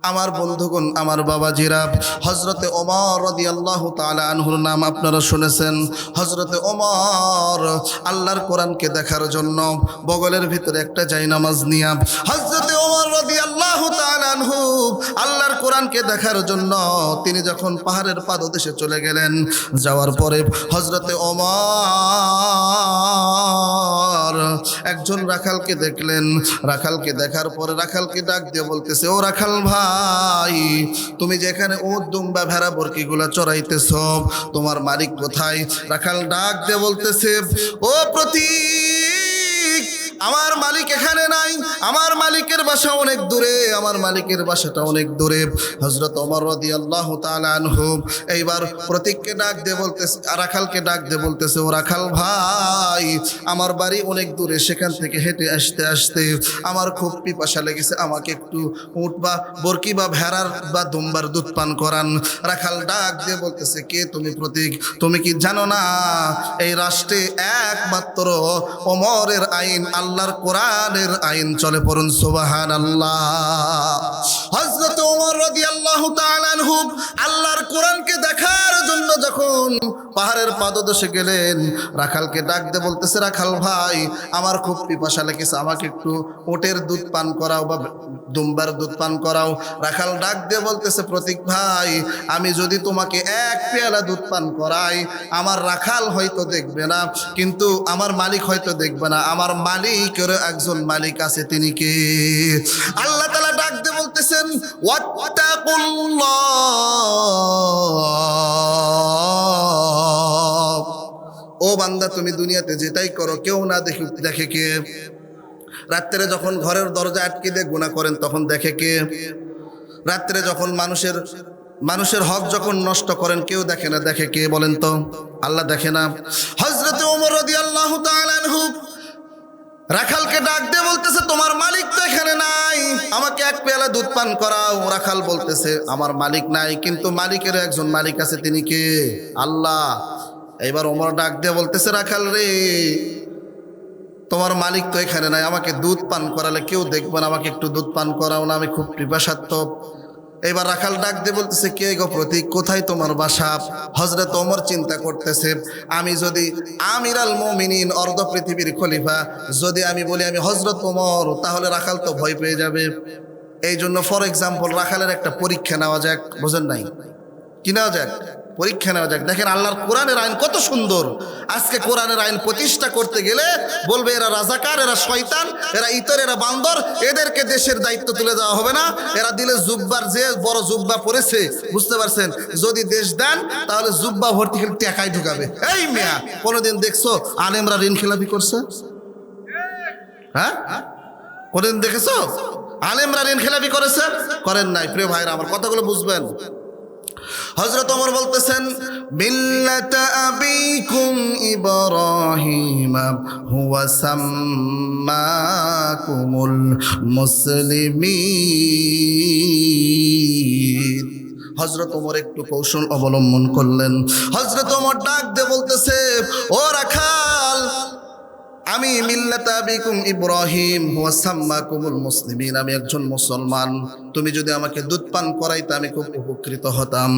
আমার বন্ধুগণ, আমার বাবাজিরা, হযরতে ওমর রাদিয়াল্লাহু তাআলা আনহুর নাম আপনারা শুনেছেন। হযরতে ওমর আল্লাহর কোরআনকে দেখার জন্য বগলের ভিতরে একটা জায়নামাজ নিয়া হযরতে ওমর রাদিয়াল্লাহু তাআলা আনহু আল্লাহর কোরআনকে দেখার জন্য তিনি যখন পাহাড়ের পাদদেশে চলে গেলেন, যাওয়ার পরে হযরতে ওমর একজন রাখালকে দেখলেন। রাখালকে দেখার পরে রাখালকে ডাক দিয়ে বলতেছে, ও রাখাল ভাই, তুমি যেখানে উট দুম্বা ভেড়া বরকিগুলা চড়াইতেছ, তোমার মালিক কোথায়? রাখাল ডাক দিয়ে বলতেছে, ও প্রতীক, আমার মালিক এখানে নাই, আমার মালিকের বাসা অনেক দূরে, আমার মালিকের বাসাটা অনেক দূরে। হযরত ওমর রাদিয়াল্লাহু তাআলা আনহু এইবার প্রতীককে ডাক দিয়ে বলতেছে, রাখালকে ডাক দিয়ে বলতেছে, ও রাখাল ভাই, আমার বাড়ি অনেক দূরে, সেখান থেকে হেঁটে আসতে আসতে আমার খুব পিপাসা লেগেছে, আমাকে একটু উট বা বরকি বা ভেড়ার বা দুম্বার দুধ পান করান। রাখাল ডাক দিয়ে বলতেছে, কে তুমি প্রতীক? তুমি কি জানো না এই রাষ্ট্রে একমাত্র ওমরের আইন, আল্লাহর কোরআনের আইন চলে? পড়ুন সুবহানাল্লাহ। হযরত ওমর রাদিয়াল্লাহু তাআলা আনহু আল্লাহর কোরআনকে দেখার জন্য যখন পাহাড়ের পাদদেশে গেলেন, রাখালকে ডাক দিয়ে বলতেছে, রাখাল ভাই, আমার খুব পিপাসা লেগেছে, আমাকে একটু ওটের দুধ পান করাও বা দুম্বার দুধ পান করাও। রাখাল ডাক দিয়ে বলতেছে, প্রতীক ভাই, আমি যদি তোমাকে এক পেয়ালা দুধ পান করাই, আমার রাখাল হয়তো দেখবে না, কিন্তু আমার মালিক হয়তো দেখবে না। আমার মালিকের একজন মালিক আছে, তিনি কে? আল্লাহ তাআলা ডাক দিয়ে বলতেছেন, ওয়াত্তাকুল্লাহ, ও বান্দা, তুমি দুনিয়াতে যেটাই করো কেউ না দেখে কে? রাত্রে যখন ঘরের দরজা আটকে দিয়ে গুনাহ করেন তখন দেখে কে? রাত্রে যখন মানুষের হক যখন নষ্ট করেন কেউ দেখে না, দেখে কে বলেন তো? আল্লাহ দেখে না? হযরত ওমর রাদিয়াল্লাহু তাআলা আনহু রাখালকে ডাক দিয়ে বলতেছে, তোমার মালিক তো এখানে নাই, আমাকে এক পেয়ালা দুধ পান করাও। রাখাল বলতেছে, আমার মালিক নাই, কিন্তু মালিকের একজন মালিক আছে, তিনি কে? আল্লাহ। এবার ওমর ডাক দিয়ে বলতেছে, রাখাল রে, তোমার মালিক তো এখানে নাই, আমাকে দুধ পান করালে কেউ দেখবে না, আমাকে একটু দুধ পান করাও না, আমি খুব পিপাসার্থ। এবার রাখাল ডাক দিয়ে বলতেছে, কে গো প্রতীক, কোথায় তোমার বাসা? হযরত ওমর চিন্তা করতেছে, আমি যদি আমিরাল মুমিনিন, অর্ধ পৃথিবীর খলিফা, যদি আমি বলি আমি হযরত ওমর, তাহলে রাখাল তো ভয় পেয়ে যাবে। এই জন্য ফর এক্সাম্পল রাখালের একটা পরীক্ষা নেওয়া যাক, বোঝেন নাই? কি নেওয়া যাক? পরীক্ষা নেওয়া যাক। দেখেন আল্লাহর কোরআনের আইন কত সুন্দর। আজকে কোরআনের আইন প্রতিষ্ঠা করতে গেলে বলবে এরা রাজাকার, এরা শয়তান, এরা ইতর, এরা বান্দর, এদেরকে দেশের দায়িত্ব তুলে দেওয়া হবে না। এরা দিলে জুব্বার, যে বড় জুব্বা পরেছে, বুঝতে পারছেন, যদি দেশ দেন তাহলে জুব্বা ভর্তি করে টাকায় ঢুকাবে। এই মিয়া, কোনোদিন দেখছো আলেমরা ঋণ খেলাপি করছে? হ্যাঁ, কোনোদিন দেখেছো আলেমরা ঋণ খেলাপি করেছে? করেন নাই। প্রিয় ভাইরা, আমার কথাগুলো বুঝবেন। হযরত ওমর বলতেছেন, মিল্লাতা আবিকুম ইব্রাহিম হুয়া সাম্মাকুমুল মুসলিমিন। হযরত ওমর একটু কৌশল অবলম্বন করলেন। হযরত ওমর ডাক দিয়ে বলতেছে, ও রাখাল, আমি মিল্লাতা আবিকুম ইব্রাহিম হুয়া সাম্মাকুমুল মুসলিমিন, আমি একজন মুসলমান, তুমি যদি আমাকে দুধ পান করাইতে আমি খুব উপকৃত হতাম।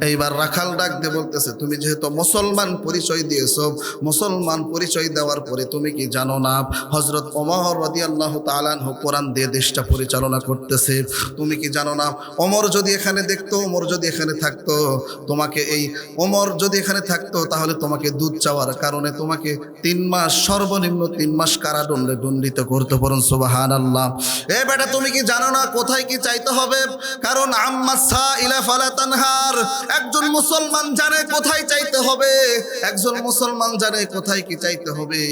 এইবার রাখাল ডাক দিয়ে বলতেছে, তুমি যেহেতু মুসলমান পরিচয় দিয়েছো, মুসলমান পরিচয় দেওয়ার পরে তুমি কি জানো না হযরত ওমর রাদিয়াল্লাহু তাআলা আনহু কোরআন দিয়ে দেশটা পরিচালনা করতেছে? তুমি কি জানো না ওমর যদি এখানে দেখতো, ওমর যদি এখানে থাকতো, তোমাকে এই ওমর যদি এখানে থাকতো তাহলে তোমাকে দুধ চাওয়ার কারণে তোমাকে 3 মাস, সর্বনিম্ন 3 মাস কারাদণ্ডে দণ্ডিত করতে। পারেন সুবহানাল্লাহ। এ বেটা, তুমি কি জানো না কোথায় কি চাইতে হবে? কারণ আম্মা সাইলা ফালা তানহার, একজন মুসলমান জানে কোথায় চাইতে হবে, একজন মুসলমান জানে কোথায় কি চাইতে হবে।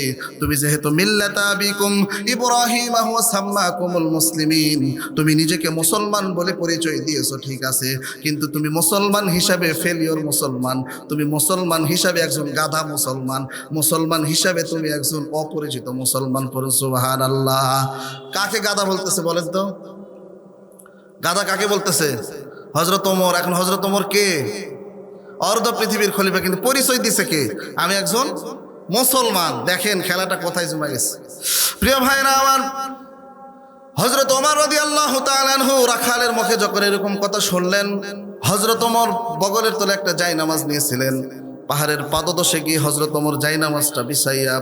তুমি যেহেতু মিল্লাতা আবিকুম ইব্রাহিম হুয়া সাম্মাকুমুল মুসলিমিন, তুমি নিজেকে মুসলমান বলে পরিচয় দিয়েছো, ঠিক আছে, কিন্তু তুমি মুসলমান হিসাবে ফেলিওর মুসলমান, তুমি মুসলমান হিসাবে একজন গাধা মুসলমান, মুসলমান হিসাবে তুমি একজন অপরিচিত মুসলমান। পড়ুন সুবহানাল্লাহ। কাকে গাধা বলতেছে বলেন তো? গাধা কাকে বলতেছে? হযরত ওমর। এখন হযরত ওমর কে? অর্ধ পৃথিবীর খলিফা, কিন্তু পরিচয় দিছে কে? আমি একজন মুসলমান। দেখেন খেলাটা কোথায় জমা গেছে। প্রিয় ভাইরা আমার, হযরত ওমর রাদিয়াল্লাহু তাআলা আনহু রাখালের মুখে যখন এরকম কথা শুনলেন, হযরত ওমর বগলের তলে একটা জায়নামাজ নিয়েছিলেন। পাহাড়ের পাদদেশে গিয়ে হযরত ওমর জায়নামাজটা বিছাইয়া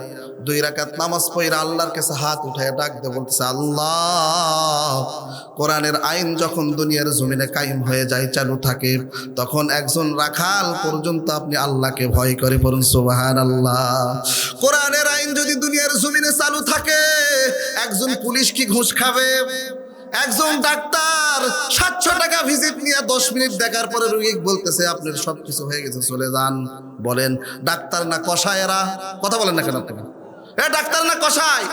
2 রাকাত নামাজ পড়ে আল্লাহর কাছে হাত উঠায় ডাক দিয়ে বলতেছে, আল্লাহ, কোরআনের আইন যখন দুনিয়ার জমিনে কায়েম হয়ে যায়, চালু থাকে, তখন একজন রাখাল পর্যন্ত আপনি আল্লাহকে ভয় করে পড়ুন সুবহানাল্লাহ। কোরআনের আইন যদি দুনিয়ার জমিনে চালু থাকে, একজন পুলিশ কি ঘুষ খাবে? একজন ডাক্তার 700 টাকা ভিজিট নিয়ে 10 মিনিট দেখার পরে রোগী বলতেছে আপনার সবকিছু হয়ে গেছে, চলে যান। বলেন ডাক্তার না কষায়? এরা কথা বলেন না কেন আপনারা? এ ডাক্তার না কষায়?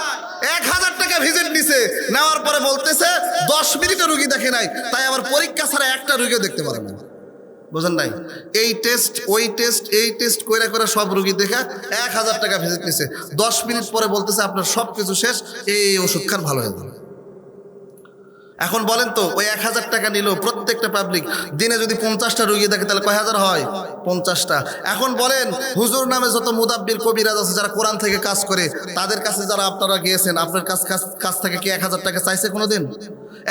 1000 টাকা ভিজিট নিছে, নেওয়ার পরে বলতেছে 10 মিনিটে রোগী দেখে নাই, তাই আবার পরীক্ষা ছাড়া একটা রোগীও দেখতে পারে না। বুঝেন নাই? এই টেস্ট ওই টেস্ট এই টেস্ট করে করে সব রোগী দেখা 1000 টাকা ভিজিট নিছে, 10 মিনিট পরে বলতেছে আপনার সব কিছু শেষ, এই ওষুধ খান ভালো হয়ে যাবে। এখন বলেন তো, ওই 1000 টাকা নিল প্রত্যেকটা পাবলিক দিনে যদি 50টা রোগী দেখে তাহলে কয় হাজার হয়? 50টা। এখন বলেন হুজুর নামে যত মুদাব্বির কবিরাজ আছে যারা কোরআন থেকে কাজ করে, তাদের কাছে যারা আপনারা গিয়েছেন, আপনার কাছ থেকে কি 1000 টাকা চাইছে কোনোদিন?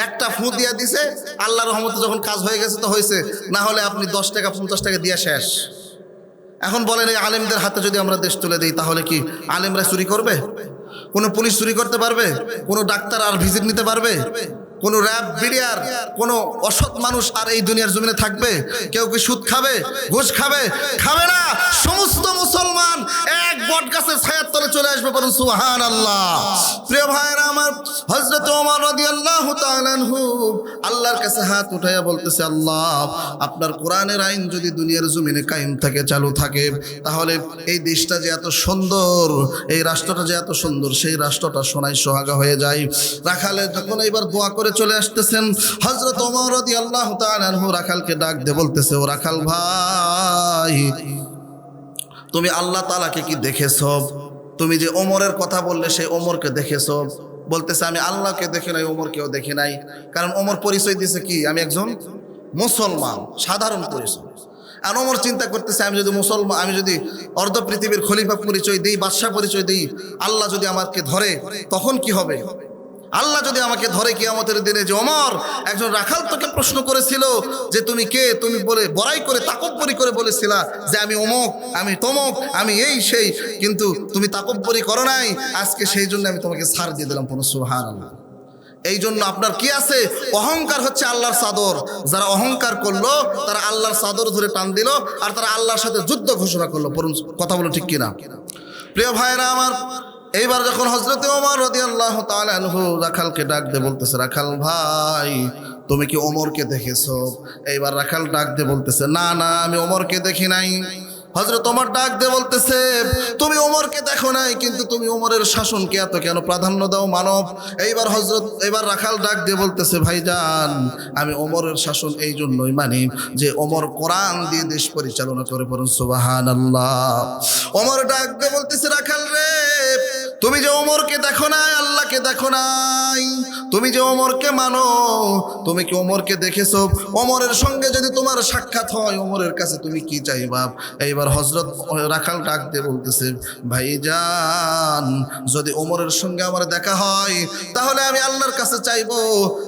একটা ফু দিয়ে দিছে, আল্লাহর রহমতে যখন কাজ হয়ে গেছে তো হয়েছে, না হলে আপনি 10 টাকা 50 টাকা দিয়ে শেষ। এখন বলেন এই আলেমদের হাতে যদি আমরা দেশ তুলে দিই, তাহলে কি আলেমরা চুরি করবে? কোনো পুলিশ চুরি করতে পারবে? কোনো ডাক্তার আর ভিজিট নিতে পারবে? কোনো র্যাব বিডিআর কোনো অসৎ মানুষ আর এই দুনিয়ার জমিনে থাকবে? কেউ কি সুদ খাবে, ঘুষ খাবে? খাবে না। সমস্ত মুসলমান এক বট গাছের ছায়ার তলে চলে আসবে, বলুন সুবহানাল্লাহ। প্রিয় ভাইরা আমার, হযরত ওমর রাদিয়াল্লাহু তাআলা আনহু আল্লাহর কাছে হাত উঠাইয়া বলতেছে, আল্লাহ, আপনার কোরআনের আইন যদি দুনিয়ার জমিনে কায়েম থাকে, চালু থাকে, তাহলে এই দেশটা যে এত সুন্দর, এই রাষ্ট্রটা যে এত সুন্দর, সেই রাষ্ট্রটা সোনায় সোহাগা হয়ে যায়। রাখালে যখন এবার দোয়া করে চলে আসতেছেন, হযরত ওমর রাদিয়াল্লাহু তাআলা আনহু রাখালকে ডাক দিয়ে বলতেছে, ও রাখাল ভাই, তুমি আল্লাহ তাআলাকে কি দেখেছো? তুমি যে ওমরের কথা বললে সেই ওমরকে দেখেছো? বলতেছে, আমি আল্লাহকে দেখি নাই, ওমরকেও দেখি নাই। কারণ ওমর পরিচয় দিয়েছে কি, আমি একজন মুসলমান, সাধারণ পরিচয়। আর ওমর চিন্তা করতেছে, আমি যদি মুসলমান, আমি যদি অর্ধ পৃথিবীর খলিফা পরিচয় দিই, বাদশাহ পরিচয় দিই, আল্লাহ যদি আমাকে ধরে তখন কি হবে? আল্লাহ যদি আমাকে ধরে কিয়ামতের দিনে, যে ওমর, একজন রাখাল তোকে প্রশ্ন করেছিল যে তুমি কে, তুমি বলে বড়াই করে তাকব্বরি করে বলেছিলা যে আমি অমুক, আমি তমুক, আমি এই সেই, কিন্তু তুমি তাকব্বরি করো নাই, আজকে সেই জন্য আমি তোমাকে ছাড় দিয়ে দিলাম। সুবহানাল্লাহ। এই জন্য আপনার কি আছে? অহংকার হচ্ছে আল্লাহর চাদর। যারা অহংকার করলো তারা আল্লাহর চাদর ধরে টান দিল, আর তারা আল্লাহর সাথে যুদ্ধ ঘোষণা করলো। কথা বলো ঠিক কিনা? প্রিয় ভাইরা আমার, এইবার যখন হযরত ওমর রাদিয়াল্লাহু তাআলা আনহু রাখালকে ডাক দিয়ে বলতেছে, রাখাল ভাই, তুমি কি ওমরকে দেখেছো? এইবার রাখাল ডাক দিয়ে বলতেছে, না না, আমি ওমরকে দেখি নাই। হযরত ওমর ডাক দিয়ে বলতেছে, তুমি ওমরকে দেখো নাই, কিন্তু তুমি ওমরের শাসনকে এত কেন প্রাধান্য দাও মানব? এইবার রাখাল ডাক দিয়ে বলতেছে, ভাইজান, আমি ওমরের শাসন এই জন্যই মানি যে ওমর কোরআন দিয়ে দেশ পরিচালনা করে। পড়ুন সুবহানাল্লাহ। ওমর ডাক দিয়ে বলতেছে, রাখাল রে, তুমি যে ওমরকে দেখো নাই, আল্লাহকে দেখো নাই, তুমি যে ওমরকে মানো, তুমি কি ওমরকে দেখেছো? ওমরের সঙ্গে যদি তোমার সাক্ষাৎ হয়, ওমরের কাছে তুমি কি চাইবা? এইবার হযরত রাখাল ডাক দিয়ে বলতেছে, ভাইজান, যদি ওমরের সঙ্গে আমার দেখা হয়, তাহলে আমি আল্লাহর কাছে চাইবো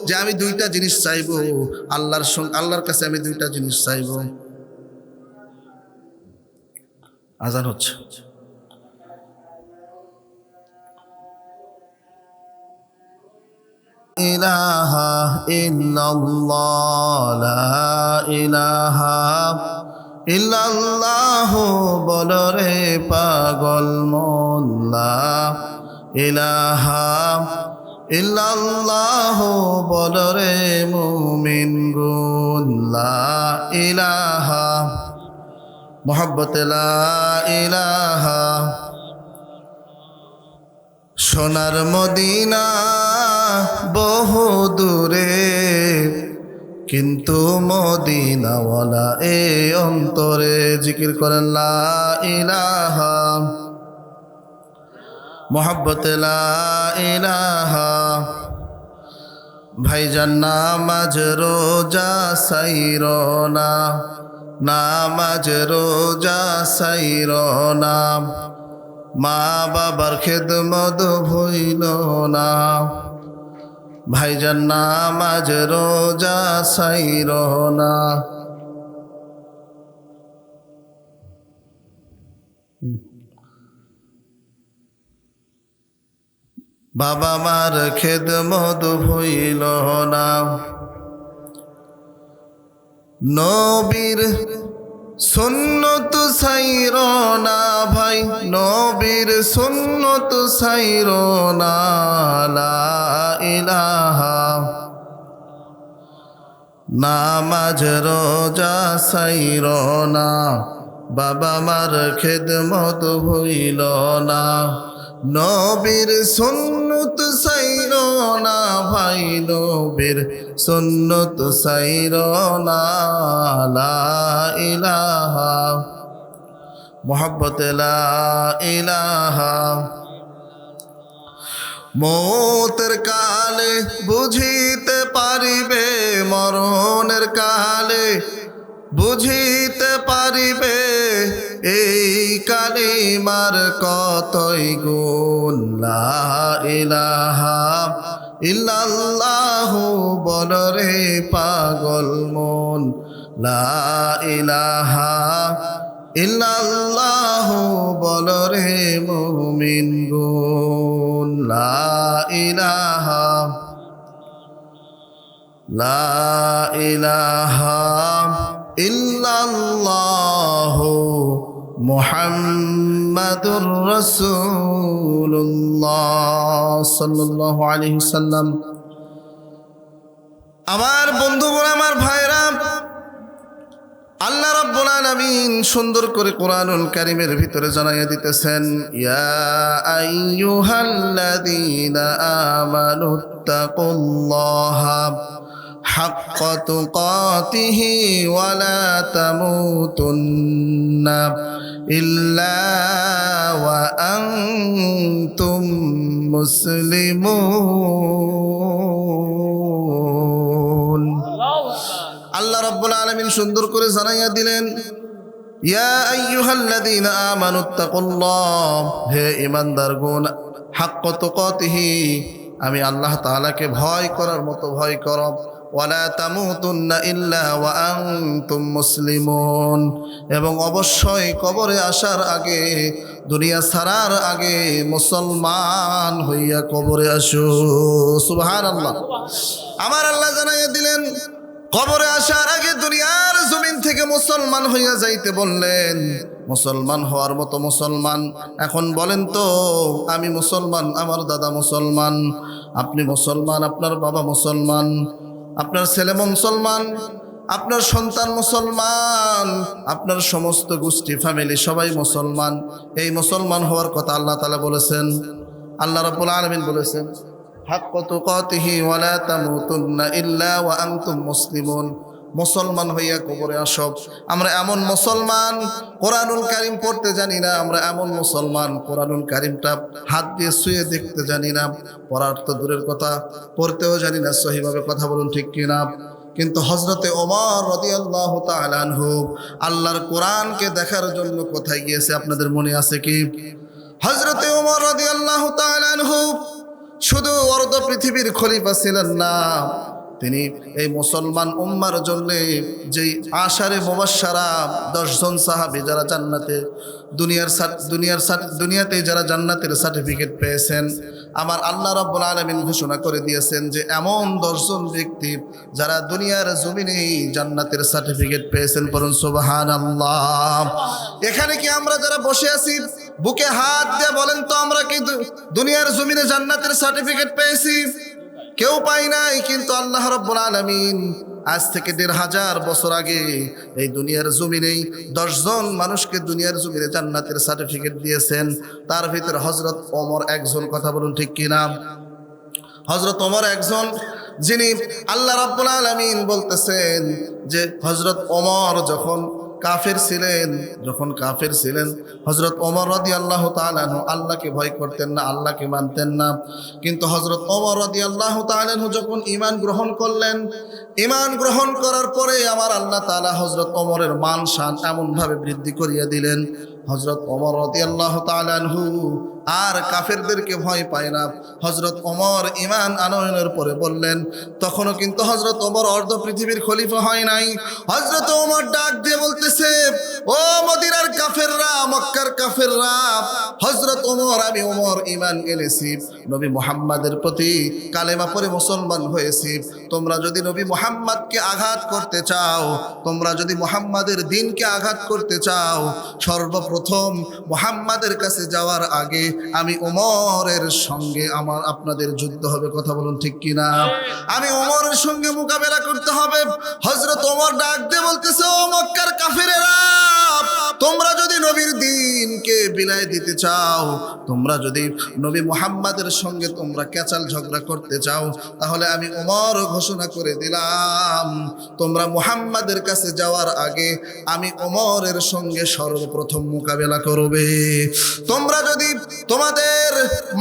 যে আমি 2টা জিনিস চাইবো। আল্লাহর কাছে আমি 2টা জিনিস চাইবো। আজান হচ্ছে। ইলাহা ইল্লাল্লাহ, লা ইলাহা ইল্লাল্লাহ, বলো রে পাগল মন, লা ইলাহা ইল্লাল্লাহ, বলো রে মুমিন গুন, লা ইলাহা, মুহাব্বতে লা ইলাহা। সোনার মদিনা বহু দূরে, কিন্তু মদিনাওয়ালা এ অন্তরে। জিকির করেন লা ইলাহা, মুহাব্বতে লা ইলাহা। ভাইজান, নামাজ রোজা সাইরো না, নামাজ রোজা সাইরো না, মা বাবার খেদমত ভইল না। ভাইজান নামাজ রোজা সাইরো না। বাবা মার খেদমত ভুইল না। নবীর সুন্নত সাইরো না ভাই, নবীর সুন্নত সাইরো না। লা ইলাহা নামাজ রোজা সাইরো না, বাবা মার খেদমত ভুইল না। নবীর সুন্নত সাইরো না ভাই, নবীর সুন্নত সাইরো না। লা ইলাহা মুহাব্বত লা ইলাহা। মৌতের কালে বুঝিতে পারিবে, মরণের কালে বুঝিতে পারিবে, এই কালিমার কতই গুণ। লা ইলাহা ইল্লাল্লাহু বলরে পাগল মন। লা ইলাহা ইল্লাল্লাহু বলরে মুমিন গুণ। লা ইলাহা লা ইলাহা ইল্লাল্লাহু মুহাম্মাদুর রাসূলুল্লাহ সাল্লাল্লাহু আলাইহি ওয়াসাল্লাম। আমার বন্ধুগণ, আমার ভাইরা, আল্লাহ রাব্বুল আলামিন সুন্দর করে কোরআনুল কারীমের ভিতরে জানাইয়া দিতেছেন, ইয়া আইয়ুহাল্লাযীনা আমানুত্তাকুল্লাহা হাক্কা তুকাতিহি ওয়া লা তামুতুন্না ইল্লা ওয়া আনতুম মুসলিমুন। আল্লাহ রাব্বুল আলামিন সুন্দর করে জানাইয়া দিলেন, ইয়া আইয়ুহাল্লাযীনা আমানুত্তাকুল্লাহ, হে ঈমানদারগণ, হাক্কা তুকাতিহি, আমি আল্লাহ তাআলাকে ভয় করার মতো ভয় করো। ওয়ালা তামুতুন্না ইল্লা ওয়া আনতুম মুসলিমুন, এবং অবশ্যই কবরে আসার আগে, দুনিয়া ছাড়ার আগে মুসলমান হইয়া কবরে আসো। সুবহানাল্লাহ। আমার আল্লাহ জানাইয়া দিলেন, কবরে আসার আগে দুনিয়ার জমিন থেকে মুসলমান হইয়া যাইতে বললেন। মুসলমান হওয়ার মতো মুসলমান। এখন বলেন তো, আমি মুসলমান, আমার দাদা মুসলমান, আপনি মুসলমান, আপনার বাবা মুসলমান, আপনার ছেলে মুসলমান, আপনার সন্তান মুসলমান, আপনার সমস্ত গোষ্ঠী ফ্যামিলি সবাই মুসলমান। এই মুসলমান হওয়ার কথা আল্লাহ তাআলা বলেছেন। আল্লাহ রাব্বুল আলামিন বলেছেন, হাক্কা তুকাতিহি ওয়া লা তামুতুন্না ইল্লা ওয়া আনতুম মুসলিমুন, মুসলমান হইয়া কবরে আসো। আমরা এমন মুসলমান কোরআনুল কারীম পড়তে জানি না, আমরা এমন মুসলমান কোরআনুল কারীমটা হাত দিয়ে ছুঁয়ে দেখতে জানি না, পড়ার তো দূরের কথা, পড়তেও জানি না সহিভাবে। কথা বলুন ঠিক কিনা? কিন্তু হযরতে ওমর রাদিয়াল্লাহু তাআলা আনহু আল্লাহর কোরআনকে দেখার জন্য কোথায় গিয়েছে আপনাদের মনে আছে কি? হযরতে ওমর রাদিয়াল্লাহু তাআলা আনহু শুধু অর্ধ পৃথিবীর খলিফা ছিলেন না, তিনি এই মুসলমান উম্মার জন্য যেই আশারে মুবাশশারা 10 জন সাহাবী যারা জান্নাতে দুনিয়াতে যারা জান্নাতের সার্টিফিকেট পেয়েছেন, আমার আল্লাহ রাব্বুল আলামিন ঘোষণা করে দিয়েছেন যে এমন 10 জন ব্যক্তি যারা দুনিয়ার জমিনেই জান্নাতের সার্টিফিকেট পেয়েছেন। পড়ুন সুবহানাল্লাহ। এখানে কি আমরা যারা বসে আছি বুকে হাত দিয়ে বলেন তো, আমরা কি দুনিয়ার জমিনে জান্নাতের সার্টিফিকেট পেয়েছি? কেউ পাই নাই। কিন্তু আল্লাহ রাব্বুল আলামিন আজ থেকে 1500 বছর আগে এই দুনিয়ার জমিনেই 10 জন মানুষকে দুনিয়ার জমিনে জান্নাতের সার্টিফিকেট দিয়েছেন। তার ভিতরে হযরত ওমর একজন। কথা বলুন ঠিক কিনা? হযরত ওমর একজন, যিনি আল্লাহ রাব্বুল আলামিন বলতেছেন যে হযরত ওমর যখন কাফের ছিলেন, হযরত ওমর রাদিয়াল্লাহু তাআলা আনহু আল্লাহকে ভয় করতেন না, আল্লাহকে মানতেন না। কিন্তু হযরত ওমর রাদিয়াল্লাহু তাআলা আনহু যখন ঈমান গ্রহণ করলেন, ঈমান গ্রহণ করার পরে আমার আল্লাহ তাআলা হযরত ওমরের মান শান এমন ভাবে বৃদ্ধি করিয়া দিলেন, হযরত ওমর রাদিয়াল্লাহু তাআলা আনহু আর কাফেরদেরকে ভয় পায় না। হযরত ওমর ঈমান আনয়নের পরে বললেন, তখনও কিন্তু হযরত ওমর অর্ধ পৃথিবীর খলিফা হয় নাই। হযরত ওমর ডাক দিয়ে বলতেছে, ও মদিনার কাফেররা, মক্কার কাফেররা, হযরত ওমর, আমি ওমর ঈমান এনেছি, নবী মুহাম্মাদের প্রতি কালেমা পড়ে মুসলমান হয়েছি। তোমরা যদি নবী মুহাম্মাদকে আঘাত করতে চাও, তোমরা যদি মুহাম্মাদের দ্বীনকে আঘাত করতে চাও, সর্বপ্রথম মুহাম্মাদের কাছে যাওয়ার আগে আমি ওমরের সঙ্গে আপনাদের যুদ্ধ হবে। কথা বলুন ঠিক কিনা? আমি ওমরের সঙ্গে মোকাবেলা করতে হবে। হযরত ওমর ডাক দিয়ে বলতেছে, ও মক্কার কাফেরেরা, তোমরা যদি নবীর দ্বীনকে বিলাই দিতে চাও, তোমরা যদি নবী মুহাম্মাদের সঙ্গে তোমরা কেচাল ঝগড়া করতে চাও, তাহলে আমি ওমর ঘোষণা করে দিলাম, তোমরা মুহাম্মাদের কাছে যাওয়ার আগে আমি ওমরের সঙ্গে সর্বপ্রথম মোকাবেলা করবে। তোমরা যদি তোমাদের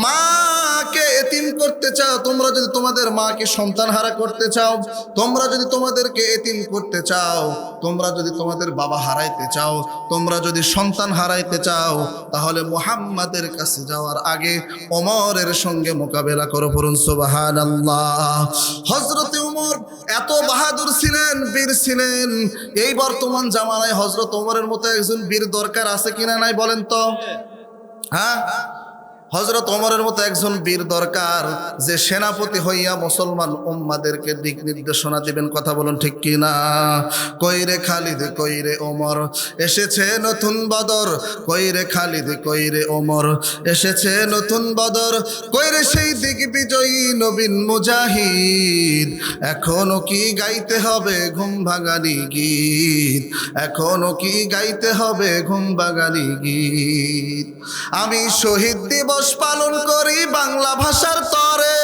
মাকে এতিম করতে চাও, তোমরা যদি তোমাদের মাকে সন্তানহারা করতে চাও, তোমরা যদি তোমাদেরকে এতিম করতে চাও, তোমরা যদি তোমাদের বাবা হারাইতে চাও, তোমরা যদি সন্তান হারাইতে চাও, তাহলে মুহাম্মাদের কাছে যাওয়ার আগে ওমরের সঙ্গে মোকাবেলা করো। পড়ুন সুবহানাল্লাহ। হযরত ওমর এত বাহাদুর ছিলেন, বীর ছিলেন। এই বর্তমান জামানায় হযরত ওমরের মতো একজন বীর দরকার আছে কিনা নাই বলেন তো? হ্যাঁ, হযরত ওমরের মতো একজন বীর দরকার, যে সেনাপতি হইয়া মুসলমান উম্মাদেরকে দিক নির্দেশনা দিবেন। কথা বলুন ঠিক কিনা? কইরে খালিদ কইরে ওমর, এসেছে নতুন বদর, কইরে খালিদ কইরে ওমর, এসেছে নতুন বদর, কইরে সেই দিগ্বিজয়ী নবীন মুজাহিদ, এখনো কি গাইতে হবে ঘুম ভাঙানি গীত, এখনো কি গাইতে হবে ঘুম ভাঙানি গীত। আমি শহীদ দিবস পালন করি বাংলা ভাষার তরে,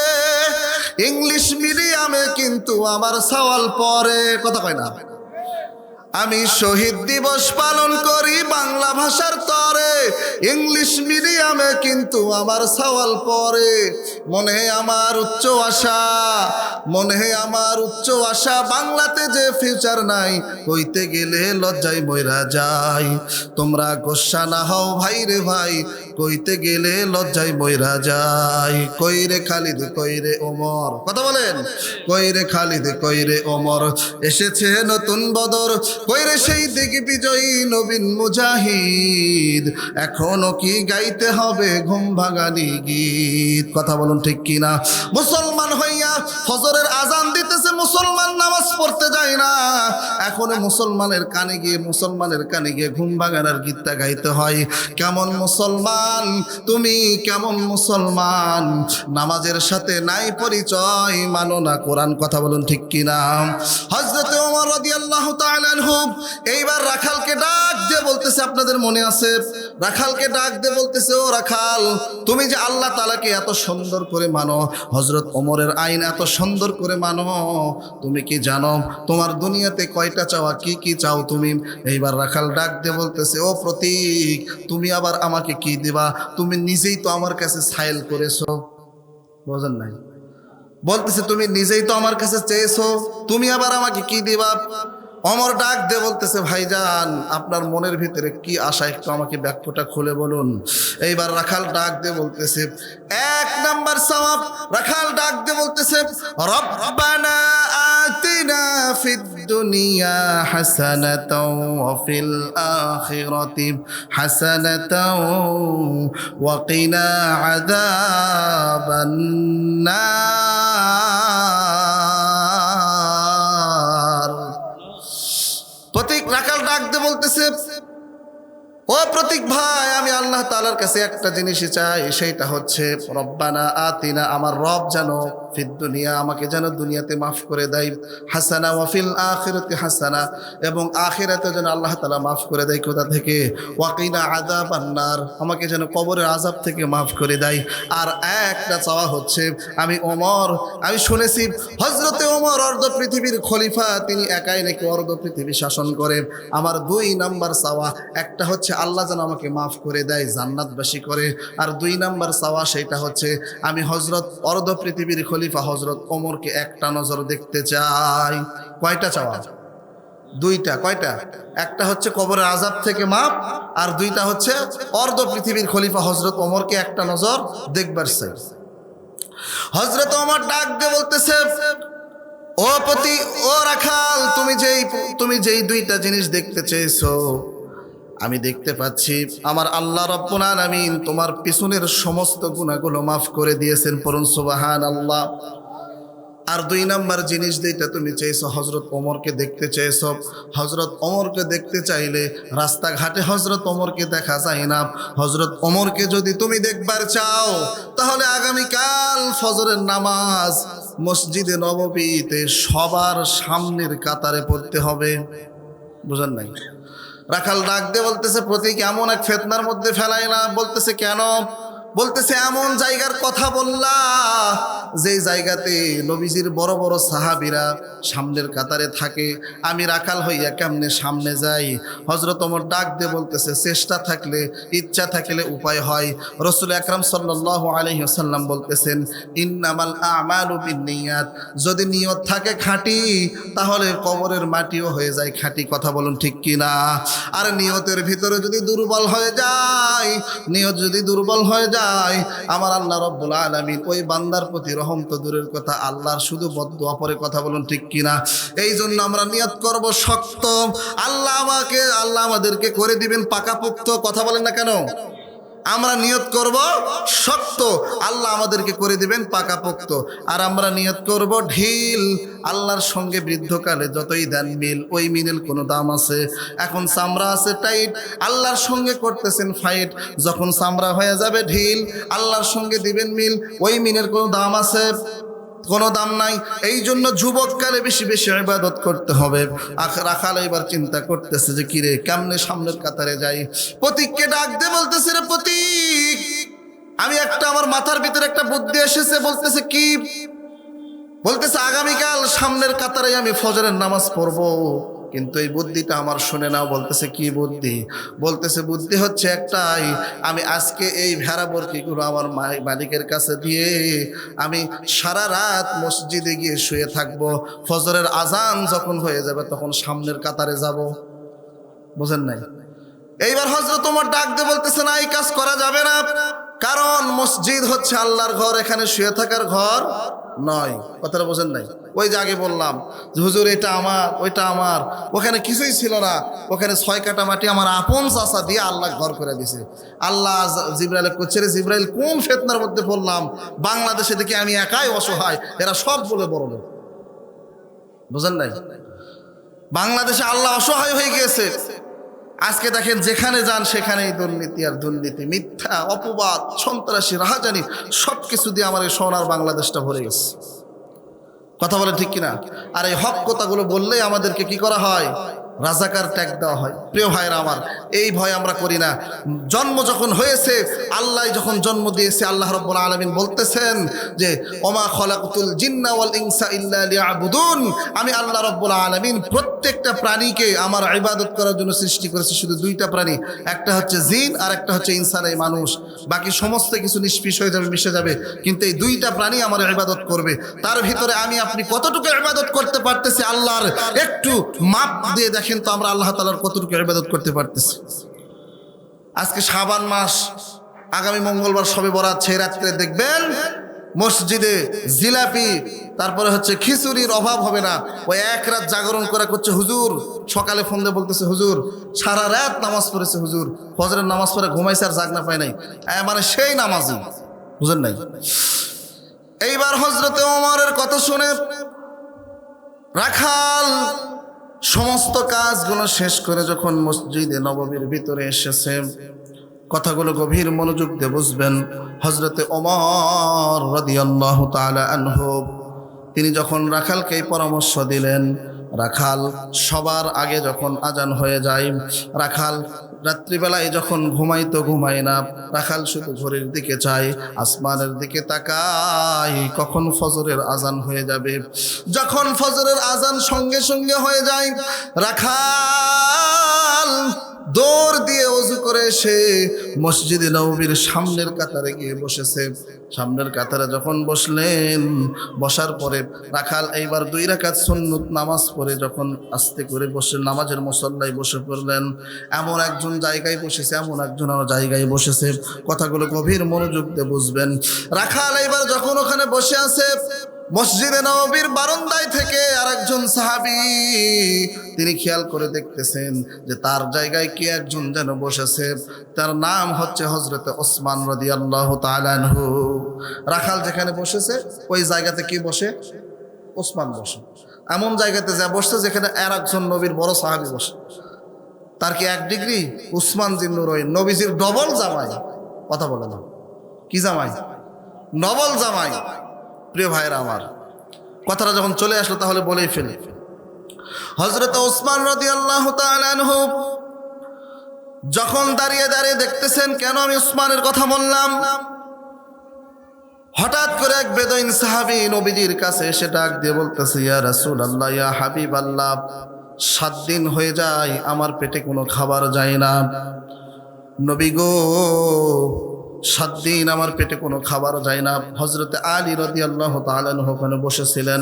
ইংলিশ মিডিয়ামে কিন্তু আমার সওয়াল পড়ে। কথা কয় না? আমি শহীদ দিবস পালন করি বাংলা ভাষার তরে, ইংলিশ মিডিয়ামে কিন্তু আমার সওয়াল পড়ে। মনে আমার উচ্চ আশা, মনে আমার উচ্চ আশা, বাংলাতে যে ফিউচার নাই, কইতে গেলে লজ্জায় মইরা যায়। তোমরা গোসা না হও ভাই রে ভাই, কইতে গেলে লজ্জায় মইরা যায়। কইরে খালিদ কইরে ওমর, কথা বলেন, কইরে খালিদ কইরে ওমর, এসেছে নতুন বদর, কইরে সেই দিগ্বিজয়ী নবীন মুজাহিদ, এখনো কি গাইতে হবে ঘুম ভাঙানি গীত। কথা বলুন ঠিক কিনা? মুসলমান হইয়া ফজরের আজান দিতেছে, মুসলমান নামাজ পড়তে যায় না, এখন মুসলমানের কানে গিয়ে ঘুম ভাঙানোর গীতটা গাইতে হয়। কেমন মুসলমান তুমি, কেমন মুসলমান, নামাজের সাথে নাই পরিচয়, মানো না কোরআন। কথা বলুন ঠিক কিনা? হযরত ওমর রাদিয়াল্লাহু তাআলা আনহু এইবার রাখালকে ডাক দিয়ে বলতেছে, আপনাদের মনে আছে, রাখালকে ডাক দিয়ে বলতেছে, ও রাখাল, তুমি যে আল্লাহ তাআলাকে এত সুন্দর করে মানো, হযরত ওমরের আইন এত সুন্দর করে মানো, তুমি কি জানো তোমার দুনিয়াতে কয়টা চাওয়া, কি কি চাও তুমি? এইবার রাখাল ডাক দিয়ে বলতেছে, ও প্রতীক, তুমি আবার আমাকে কি দিবা? তুমি নিজেই তো আমার কাছে সাইল করেছো। বোঝেন নাই? বলতেছে তুমি নিজেই তো আমার কাছে চেয়েছো, তুমি আবার আমাকে কি দিবা? ওমর ডাক দিয়ে বলতেছে, ভাইজান, আপনার মনের ভিতরে কি আশা একটু আমাকে ব্যাখ্যাটা খুলে বলুন। এইবার রাখাল ডাক দিয়ে বলতেছে, এক নাম্বার সওয়াব। রাখাল ডাক দিয়ে বলতেছে, রব্বানা আতিনা ফিদ দুনিয়া হাসানাতাও ওয়া ফিল আখিরাতি হাসানাতাও ওয়া কিনা আযাবান নার। প্রতীক রাখাল ডাক দিয়ে বলতেছে, ও প্রতীক ভাই, আমি আল্লাহ তাআলার কাছে একটা জিনিসই চাই, সেইটা হচ্ছে রব্বানা আতিনা, আমার রব যেন ফিদ দুনিয়া, আমাকে যেন দুনিয়াতে মাফ করে দেয়, হাসানা ওয়া ফিল আখিরাতি হাসানা, এবং আখিরাতে যেন আল্লাহ তাআলা মাফ করে দেয়। কোথা থেকে? ওয়া কিনা আযাবান নার, আমাকে যেন কবরের আযাব থেকে মাফ করে দেয়। আর একটা চাওয়া হচ্ছে, আমি ওমর, আমি শুনেছি হযরতে ওমর অর্ধ পৃথিবীর খলিফা, তিনি একাই নাকি অর্ধ পৃথিবী শাসন করেন। আমার 2 নাম্বার চাওয়া, একটা হচ্ছে আল্লাহ যেন আমাকে মাফ করে দেয়, জান্নাতবাসী করে। আর 2 নাম্বার চাওয়া, সেইটা হচ্ছে আমি হযরত অর্ধ পৃথিবীর খলিফা হযরত ওমরকে একটা নজর দেখতে চাই। কয়টা চাওয়া? দুইটা। কয়টা? একটা হচ্ছে কবরের আযাব থেকে মাপ, আর দুইটা হচ্ছে অর্ধ পৃথিবীর খলিফা হযরত ওমরকে একটা নজর দেখবার চাই। হযরত ওমর ডাক দিয়ে বলতেছে, ও পতি, ও রাখাল, তুমি যেই দুইটা জিনিস দেখতে চেয়েছো আমি দেখতে পাচ্ছি। আমার আল্লাহ রাব্বুল আলামিন তোমার পিছনের সমস্ত গুনাহগুলো মাফ করে দিয়েছেন, পড়ুন সুবহানাল্লাহ। আর দুই নাম্বার জিনিস যেটা তুমি চেয়েছো, হযরত ওমরকে দেখতে চেয়েছো। হযরত ওমরকে দেখতে চাইলে রাস্তাঘাটে হযরত ওমরকে দেখা যায় না। হযরত ওমরকে যদি তুমি দেখবার চাও তাহলে আগামীকাল ফজরের নামাজ মসজিদে নববীতে সবার সামনের কাতারে পড়তে হবে। বুঝেন নাই? রাখাল ডাক দিয়ে বলতেছে, প্রতীক এমন এক ফিতনার মধ্যে ফেলায় না। বলতেছে কেন? বলতেছে এমন জায়গার কথা বললা যেই জায়গাতে নবীজির বড় বড় সাহাবীরা সামনের কাতারে থাকে, আমি রাখাল হইয়া কেমনে সামনে যাই? হযরত ওমর ডাক দিয়ে বলতেছে, চেষ্টা থাকলে, ইচ্ছা থাকলে উপায় হয়। রাসূল আকরাম সাল্লাল্লাহু আলাইহি ওয়াসাল্লাম বলতেছেন, ইন্নামাল আমালু বিন্নিয়াত, যদি নিয়ত থাকে খাঁটি তাহলে কবরের মাটিও হয়ে যায় খাঁটি। কথা বলুন ঠিক কিনা? আর নিয়তের ভিতরে যদি দুর্বল হয়ে যায়, নিয়ত যদি দুর্বল হয়ে যায়, আমার আল্লাহ রাব্বুল আলামিন ওই বান্দার প্রতি রহম তো দূরের কথা, আল্লাহর শুধু বদদুয়া পরে। কথা বলুন ঠিক কিনা? এই জন্য আমরা নিয়ত করব শক্ত, আল্লাহ আমাদেরকে করে দিবেন পাকাপোক্ত। কথা বলেন না কেন? আমরা নিয়ত করব শক্ত, আল্লাহ আমাদেরকে করে দিবেন পাকাপোক্ত। আর আমরা নিয়ত করব ঢিল, আল্লাহর সঙ্গে বৃদ্ধকালে যতই দেন মিল, ওই মিলের কোনো দাম আছে? এখন চামড়া আছে টাইট, আল্লাহর সঙ্গে করতেছেন ফাইট, যখন চামড়া হয়ে যাবে ঢিল, আল্লাহর সঙ্গে দিবেন মিল, ওই মিলের কোনো দাম আছে? কোনো দাম নাই। এই জন্য যুবককালে বেশি বেশি ইবাদত করতে হবে। রাখাল এবার চিন্তা করতেছে যে কিরে কেমনে সামনের কাতারে যাই। প্রতীককে ডাক দিয়ে বলতেছে, রে প্রতীক, আমি আমার মাথার ভিতরে একটা বুদ্ধি এসেছে। বলতেছে কি? বলতেছে আগামীকাল সামনের কাতারে আমি ফজরের নামাজ পড়বো, কিন্তু এই বুদ্ধিটা আমার শুনে নাও। বলতেছে কি বুদ্ধি? বলতেছে বুদ্ধি হচ্ছে একটাই, আমি আজকে এই ভেড়া বর্কিগুলো আমার মালিকের কাছে দিয়ে আমি সারা রাত মসজিদে গিয়ে শুয়ে থাকবো, ফজরের আজান যখন হয়ে যাবে তখন সামনের কাতারে যাব। বুঝেন নাই? এইবার হযরত ওমর ডাক দিয়ে বলতেছে, না, এই কাজ করা যাবে না, কারণ মসজিদ হচ্ছে আল্লাহর ঘর, এখানে শুয়ে থাকার ঘর নয়। কথাটা বোঝেন নাই? ওই যে আগে বললাম যে হুজুর এটা আমার, ওইটা আমার, ওখানে কিছুই ছিল না, ওখানে 6 কাঠা মাটি আমার আপন চাচা দিয়ে আল্লাহ ঘর করে দিছে। আল্লাহ জিবরাইল করছে, রে জিবরাইল, কোন ফিতনার মধ্যে পড়লাম? বাংলাদেশে দেখি আমি একাই অসহায়, এরা সব বলে বড় লোক। বুঝেন নাই? বাংলাদেশে আল্লাহ অসহায় হয়ে গিয়েছে। আজকে দেখেন যেখানে যান সেখানেই দুর্নীতি আর দুর্নীতি, মিথ্যা, অপবাদ, সন্ত্রাসী, রাহাজানি, সব কিছু দিয়ে আমার এই সোনার বাংলাদেশটা ভরে গেছে। কথা বলে ঠিক কিনা? আর এই হক কথাগুলো বললেই আমাদেরকে কি করা হয়? রাজাকার ট্যাগ দেওয়া হয়। প্রিয় ভাইরা আমার, এই ভয় আমরা করি না। জন্ম যখন হয়েছে, আল্লাহ যখন জন্ম দিয়েছে, আল্লাহ রাব্বুল আলামিন বলতেছেন যে ওমা খলাকতুল জিন্না ওয়াল ইনসা ইল্লা লিয়াবুদুন, আমি আল্লাহ রাব্বুল আলামিন প্রত্যেকটা প্রাণীকে আমার ইবাদত করার জন্য সৃষ্টি করেছি। শুধু দুইটা প্রাণী, একটা হচ্ছে জিন আর একটা হচ্ছে ইনসান, এই মানুষ। বাকি সমস্ত কিছু নিষ্পিস হয়ে যাবে, মিশে যাবে, কিন্তু এই দুইটা প্রাণী আমার ইবাদত করবে। তার ভিতরে আমি আপনি কতটুকু ইবাদত করতে পারতেছি আল্লাহর একটু মাপ দিয়ে দেখেন তো আমরা আল্লাহ তাআলার কতটুকু ইবাদত করতে পারতেছি। আজকে শাবান মাস, আগামী মঙ্গলবার শবে বরাত, সেই রাত্রে দেখবেন মসজিদে জিলাপি, তারপরে হচ্ছে খিচুড়ির অভাব হবে না। ওই এক রাত জাগরণ করে করছে হুজুর, সকালে ফোন দিয়ে বলতেছে হুজুর সারা রাত নামাজ পড়েছে, হুজুর ফজরের নামাজ পড়ে ঘুমাইছে আর জাগনা পায় নাই, মানে সেই নামাজই। বুঝেন নাই? এইবার হযরতে ওমরের কথা শুনে রাখাল সমস্ত কাজগুলো শেষ করে যখন মসজিদে নববীর ভিতরে এসেছে, কথাগুলো গভীর মনোযোগ দিয়ে বুঝবেন। হযরতে ওমর রাদিয়াল্লাহু তাআলা আনহু তিনি যখন রাখালকে পরামর্শ দিলেন, রাখাল সবার আগে যখন আজান হয়ে যায়, রাখাল রাত্রিবেলায় যখন ঘুমায় না, রাখাল শুধু ঘড়ির দিকে চায়, আসমানের দিকে তাকায়, কখন ফজরের আজান হয়ে যাবে। যখন ফজরের আজান সঙ্গে সঙ্গে হয়ে যায়, রাখাল দৌড় দিয়ে ওযু করে এসে মসজিদে নববীর সামনের কাতারে গিয়ে বসেছে। সামনের কাতারে যখন বসলেন, বসার পরে রাখাল এইবার 2 রাকাত সুন্নত নামাজ পড়ে যখন আস্তে করে বসে নামাজের মুসল্লায় বসে পড়লেন। এমন একজন জায়গায় বসেছে, এমন একজন জায়গায় বসেছে, কথাগুলো গভীর মনোযোগ দিয়ে বুঝবেন। রাখাল এইবার যখন ওখানে বসে আছে, মসজিদে নববীর বারান্দায় থেকে আরেকজন সাহাবী তিনি খেয়াল করে দেখতেছেন যে তার জায়গায় কে একজন যেন বসেছে। তার নাম হচ্ছে হযরত ওসমান রাদিয়াল্লাহু তাআলা আনহু। রাখাল যেখানে বসেছে ওই জায়গাতে কি বসে? ওসমান বসে। এমন জায়গাতে যা বসছে যেখানে আর একজন নবীর বড় সাহাবী বসে। তার কি 1 ডিগ্রি? উসমান জিন্নুরাইন নবীজির ডবল জামাই। কথা বলে না, কি জামাই? ডবল জামাই। প্রিয় ভাইরা আমার, কথাটা যখন চলে আসলো তাহলে বলেই ফেলি। হযরত ওসমান রাদিয়াল্লাহু তাআলা আনহু যখন দাঁড়িয়ে দাঁড়িয়ে দেখতেছেন কেন আমি ওসমানের কথা বললাম, হঠাৎ করে এক বেদুইন সাহাবী নবীজির কাছে এসে ডাক দিয়ে বলতেছে, ইয়া রাসূলুল্লাহ, ইয়া হাবিবাল্লাহ, 7 দিন হয়ে যায় আমার পেটে কোনো খাবার যায় না। নবী গো, 7 দিন আমার পেটে কোনো খাবার যায় না। হযরত আলী রাদিয়াল্লাহু তাআলা আনহু ওখানে বসেছিলেন।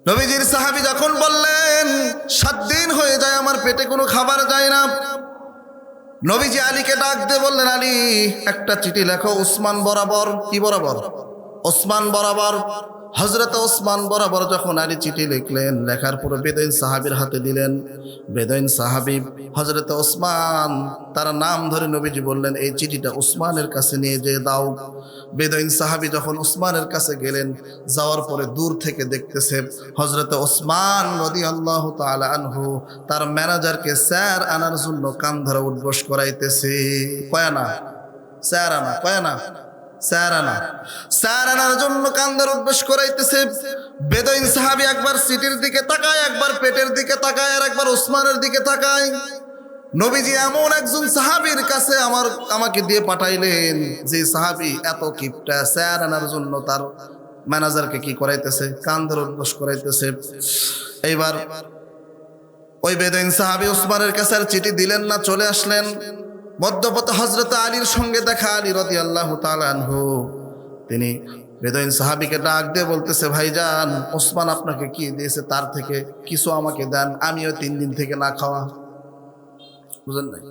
নবীজির সাহাবী যখন বললেন 7 দিন হয়ে যায় আমার পেটে কোনো খাবার যায় না, নবীজি আলীকে ডাক দিয়ে বললেন, আলী, একটা চিঠি লেখো ওসমান বরাবর। কি বরাবর? ওসমান বরাবর। হযরত ওসমান বরাবর যখন আলী চিঠি লিখলেন, লেখার পর বেদুইন সাহাবীর হাতে দিলেন। বেদুইন সাহাবী হযরত ওসমান তার নাম ধরে নবীজি বললেন, এই চিঠিটা ওসমানের কাছে নিয়ে যেয়ে দাও। বেদুইন সাহাবী যখন ওসমানের কাছে গেলেন, যাওয়ার পরে দূর থেকে দেখতেছে হযরত ওসমান রাদিয়াল্লাহু তাআলা আনহু তার ম্যানেজারকে 4 আনার জন্য কান ধরে উঠবস করাইতেছে। কয় আনা? 4 আনা। কয় আনা? 4 আনা। 4 আনার জন্য কান ধরে উঠবস করাইতেছে। বেদুইন সাহাবী একবার সিটির দিকে তাকায়, একবার পেটের দিকে তাকায়, আর একবার ওসমানের দিকে তাকায়। নবীজি এমন একজন সাহাবীর কাছে আমাকে দিয়ে পাঠাইলেন যে সাহাবী এত কিপটা, 4 আনার জন্য তার ম্যানেজারকে কি করাইতেছে? কান ধরে উঠবস করাইতেছে। এইবার ওই বেদুইন সাহাবী ওসমানের কাছে আর চিঠি দিলেন না, চলে আসলেন। মধ্যপথে হযরত আলীর সঙ্গে দেখা। আলী রাদিয়াল্লাহু তাআলা আনহু তিনি বেদুইন সাহাবীকে ডাক দিয়ে বলতেছে, ভাইজান, ওসমান আপনাকে কি দিয়েছে তার থেকে কিছু আমাকে দেন, আমিও 3 দিন থেকে না খাওয়া। বুঝেন নাই?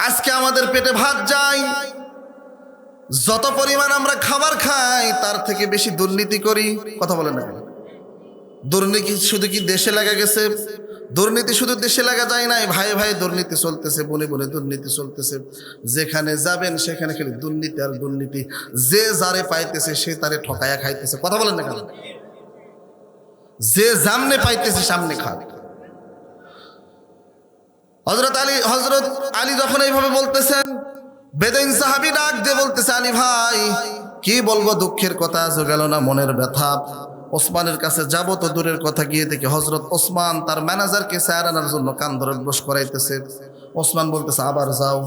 আজকে আমাদের পেটে ভাত যায়, যত পরিমাণ আমরা খাবার খাই তার থেকে বেশি দুর্নীতি করি। কথা বলেন না কেন? দুর্নীতি শুধু কি দেশে লাগা গেছে? দুর্নীতি শুধু দেশে লাগা যায় নাই, ভাই ভাই দুর্নীতি চলতেছে, বনে বনে দুর্নীতি চলতেছে। যেখানে যাবেন সেখানে খালি দুর্নীতি আর দুর্নীতি। যে যারে পাইতেছে সে তারে ঠকায়া খাইতেছে। কথা বলেন না কেন? যে সামনে পাইতেছে সামনে খায়। হযরত আলী যখন এইভাবে বলতেছেন, বেদুইন সাহাবী ডাক দিয়ে বলতেছে, আলী ভাই, কি বলবো, দুঃখের কথা আজও গেল না, মনের ব্যথা। ওসমানের কাছে যাব তো দূরের কথা, গিয়ে দেখি হযরত ওসমান তার ম্যানেজারকে 4 আনার জন্য কান ধরে বস করাইতেছে। ওসমান বলতেছে, আবার যাও।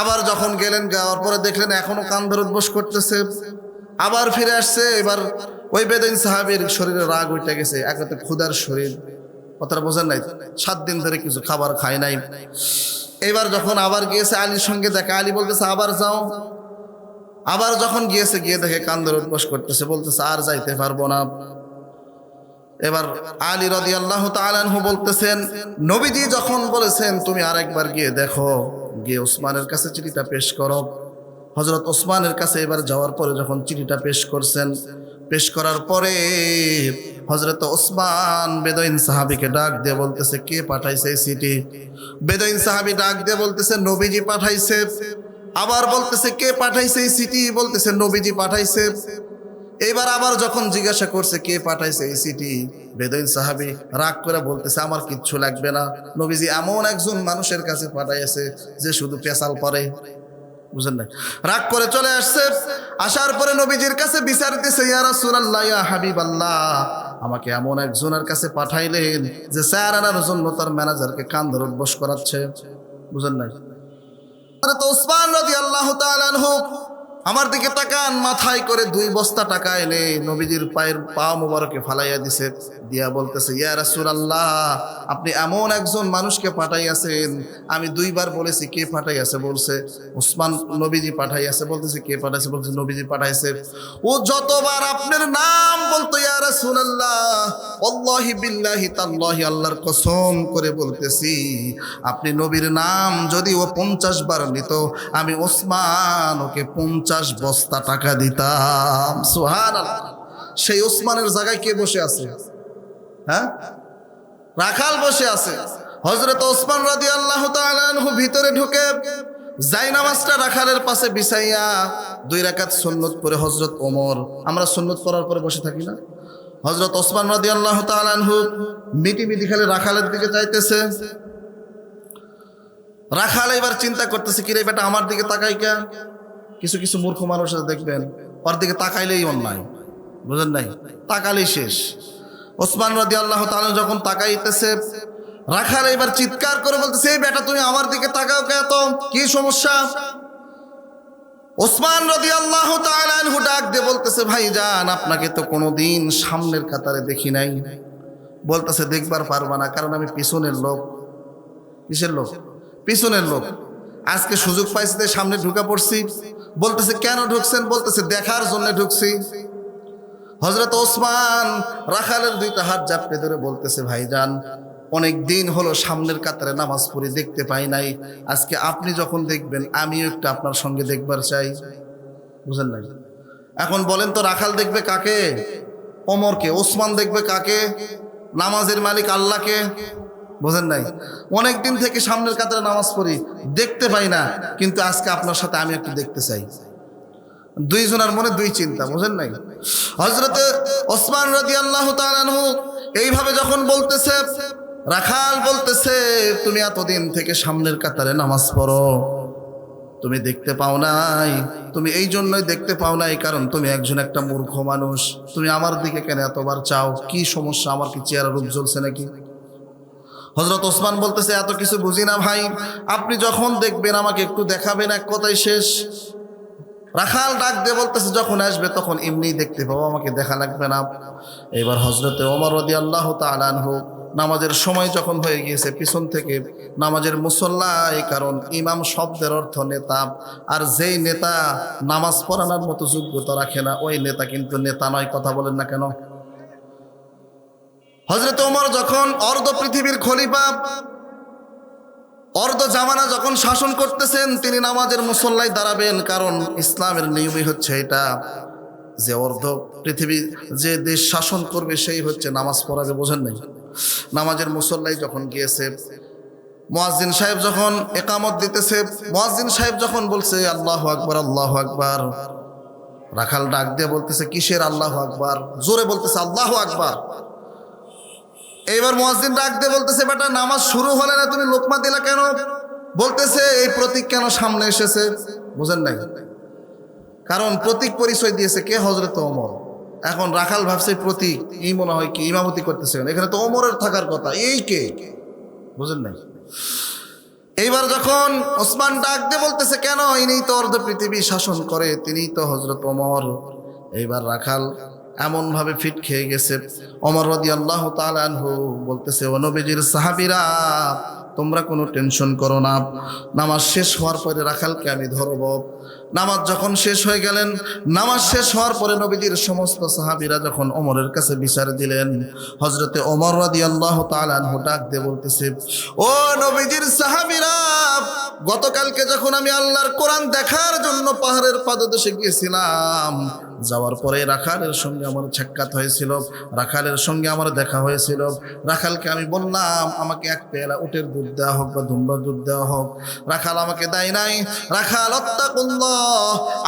আবার যখন গেলেন, যাওয়ার পরে দেখলেন এখনো কান ধরে বস করতেছে। আবার ফিরে আসছে। এবার ওই বেদুইন সাহাবীর শরীরে রাগ উঠে গেছে, একাতে ক্ষুধার শরীর। কথাটা বোঝেন নাই? 7 দিন ধরে কিছু খাবার খায় নাই। এবার যখন আবার গিয়েছে আলীর সঙ্গে দেখা, আলী বলতেছে, আবার যাও। আবার যখন গিয়েছে, গিয়ে দেখে কান ধরে উঠবস করতেছে, বলতেছে, আর যাইতে পারবো না। এবার আলী রাদিয়াল্লাহু তাআলা আনহু বলতেছেন, নবীজি যখন বলেছেন তুমি আরেকবার গিয়ে দেখো, গিয়ে ওসমানের কাছে চিঠিটা পেশ করো। হযরত ওসমানের কাছে এবার যাওয়ার পরে যখন চিঠিটা পেশ করছেন, পেশ করার পরে হযরত ওসমান বেদুইন সাহাবীকে ডাক দিয়ে বলতেছে, কে পাঠাইছে এই চিঠি? বেদুইন সাহাবী ডাক দিয়ে বলতেছে, নবীজি পাঠাইছে। আবার বলতেছে, কে পাঠাইছে এই চিঠি? বলতেছে, নবীজি পাঠাইছে। এবার আবার যখন জিজ্ঞাসা করছে কে পাঠাইছে এই চিঠি, বেদুইন সাহাবী রাগ করে বলতেছে, আমার কিচ্ছু লাগবে না, নবীজি এমন একজন মানুষের কাছে পাঠাইছে যে শুধু পেশাল পরে। বুঝেন না? রাগ করে চলে আসছে। আসার পরে নবীজির কাছে বিচারতেছে, ইয়া রাসূলুল্লাহ, ইয়া হাবিবাল্লাহ, আমাকে এমন একজনের কাছে পাঠাইলেন যে 4 আনার জন্য তার ম্যানেজারকে কান ধরে বস করাচ্ছে। বুঝেন না? হযরত ওসমান রাদিয়াল্লাহু তাআলা আনহু আমার দিকে তাকান, মাথায় করে 2 বস্তা টাকা এনে নবীজির পায়ের পা মোবারকে ফালাইয়া দিছে, দিয়া বলতেছে, ইয়া রাসূলুল্লাহ, আপনি এমন একজন মানুষকে পাঠাইয়াছেন, আমি 2 বার বলেছি কে পাঠাইয়াছে, বলছে ওসমান নবীজি পাঠাইয়াছে, বলতেছে কে পাঠাইছে, বলছে নবীজি পাঠাইছে। ও যতবার আপনার নাম বলতো ইয়া রাসূলুল্লাহ, ওয়াল্লাহি বিল্লাহি তাল্লাহি, আল্লাহর কসম করে বলতেছি, আপনি নবীর নাম যদি ও 50 বার নিত, আমি ওসমান ওকে 50 বস্তা টাকা দিতাম। সুবহানাল্লাহ। সেই ওসমানের জায়গায় কে বসে আছে? হ্যাঁ, রাখাল বসে আছে। হযরত ওসমান রাদিয়াল্লাহু তাআলা আনহু ভিতরে ঢুকে জায়নামাজটা রাখালের পাশে বিছাইয়া 2 রাকাত সুন্নত পড়ে হযরত ওমর, আমরা সুন্নত পড়ার পরে বসে থাকি না, হযরত ওসমান রাদিয়াল্লাহু তাআলা আনহু মিটি মিটি খালি রাখালের দিকে চাইতেছে। রাখাল এবার চিন্তা করতেছে, কিরে বেটা আমার দিকে তাকাই কে? কিছু কিছু মূর্খ মানুষ দেখবেন ওর দিকে তাকাইলেই অন্যায়, বুঝেন নাই, তাকালেই শেষ। ওসমান রাদিয়াল্লাহু তাআলা যখন তাকাইতেছে, রাখাল এবার চিৎকার করে বলতেছে, এই বেটা তুমি আমার দিকে তাকাও কে? তো কি সমস্যা? ওসমান রাদিয়াল্লাহু তাআলা আনহু ডাক দিয়ে বলতেছে, ভাইজান আপনাকে তো কোনোদিন সামনের কাতারে দেখি নাই। বলতেছে, দেখবার পারবা না, কারণ আমি পিছনের লোক। কিসের লোক? পিছনের লোক। আজকে সুযোগ পাইছি তাই সামনে ঢুকা পড়ছি। বলতেছে, কেন ঢুকছেন? বলতেছে, দেখার জন্য ঢুকছি। হযরত ওসমান রাখালের 2টা হাত জাপটে ধরে বলতেছে, ভাইজান অনেক দিন হলো সামনের কাতারে নামাজ পড়ি, দেখতে পাই নাই, আজকে আপনি যখন দেখবেন আমিও একটু আপনার সঙ্গে দেখবার চাই। বুঝেন নাই? এখন বলেন তো, রাখাল দেখবে কাকে? ওমরকে। ওসমান দেখবে কাকে? নামাজের মালিক আল্লাহকে। বুঝেন নাই? অনেক দিন থেকে সামনের কাতারে নামাজ পড়ি, দেখতে পাই না, কিন্তু আজকে আপনার সাথে আমি একটু দেখতে চাই। 2 জনের মনে 2 চিন্তা। বুঝেন নাই? হযরতে ওসমান রাদিয়াল্লাহু তাআলা আনহু এইভাবে যখন বলতেছে, রাখাল বলতেছে, তুমি এতদিন থেকে সামনের কাতারে নামাজ পড়ো, তুমি দেখতে পাও নাই। তুমি এই জন্যই দেখতে পাও নাই কারণ তুমি একজন একটা মূর্খ মানুষ। তুমি আমার দিকে কেন এতবার চাও? কি সমস্যা? আমার কি চেহারা রূপ জ্বলছে নাকি? হযরত ওসমান বলতেছে, এত কিছু বুঝি না ভাই, আপনি যখন দেখবেন আমাকে একটু দেখাবেন, এক কথাই শেষ। রাখাল ডাক দিয়ে বলতেছে, যখন আসবে তখন এমনিই দেখতে পাবো, আমাকে দেখা লাগবে না। এবার হযরতে ওমর রাদিয়াল্লাহু তাআলা আনহু নামাজের সময় যখন হয়ে গিয়েছে, পিছন থেকে নামাজের মুসল্লায়, কারণ ইমাম শব্দের অর্থ নেতা, আর যেই নেতা নামাজ পড়ানোর মতো যোগ্যতা রাখে না, ওই নেতা কিন্তু নেতা নয়। কথা বলেন না কেন? হযরত ওমর যখন অর্ধ পৃথিবীর খলিফা, অর্ধ জামানা যখন শাসন করতেছেন, তিনি নামাজের মুসল্লায় দাঁড়াবেন, কারণ ইসলামের নিয়মই হচ্ছে এটা যে অর্ধ পৃথিবী যে দেশ শাসন করবে সেই হচ্ছে নামাজ পড়াবে। বোঝেন নাই? নামাজের মুসল্লায় যখন গিয়েছে, মুয়াজ্জিন সাহেব যখন ইকামত দিতেছে, মুয়াজ্জিন সাহেব যখন বলছে আল্লাহু আকবার, আল্লাহু আকবার, রাখাল ডাক দিয়ে বলতেছে, কিসের আল্লাহু আকবার? জোরে বলতেছে আল্লাহু আকবার। এইবার মুয়াজ্জিন ডাক দিয়ে বলতেছে, বেটা নামাজ শুরু হলে না তুমি লোকমা দিলা কেন? বলতেছে, এই প্রতীক কেন সামনে এসেছে? বুঝেন নাই? কারণ প্রতীক পরিচয় দিয়েছে কে? হযরত ওমর। এখন রাখাল ভাবছে প্রতীক, এই মনে হয় কি ইমামতি করতেছেন, এখানে তো ওমরের থাকার কথা, এই কে? বুঝেন নাই? এইবার যখন ওসমান ডাক দিয়ে বলতেছে, কেন? ইনিই তো অর্ধ পৃথিবী শাসন করে, তিনিই তো হযরত ওমর। এইবার রাখাল এমন ভাবে ফিট খেয়ে গেছে। ওমর রাদিয়াল্লাহু তাআলা আনহু বলতেছে, ও নবীজির সাহাবীরা, তোমরা কোনো টেনশন করো না, নামাজ শেষ হওয়ার পরে রাখালকে আমি ধরব। নামাজ যখন শেষ হয়ে গেলেন, নামাজ শেষ হওয়ার পরে নবীজির সমস্ত সাহাবীরা যখন ওমরের কাছে বিচার দিলেন, হযরতে ওমর রাদিয়াল্লাহু তাআলা আনহু ডাক দিয়ে বলতেছে, ও নবীজির সাহাবীরা, গতকালকে যখন আমি আল্লাহর কোরআন দেখার জন্য পাহাড়ের পাদদেশে গিয়েছিলাম, যাওয়ার পরে রাখালের সঙ্গে আমার সাক্ষাৎ হয়েছিল, রাখালের সঙ্গে আমার দেখা হয়েছিল। রাখালকে আমি বললাম, আমাকে 1 পেয়ালা উটের দুধ দেওয়া হোক বা দুম্বার দুধ দেওয়া হোক। রাখাল আমাকে দেয় নাই। রাখাল আত্তাকুল্লাহ,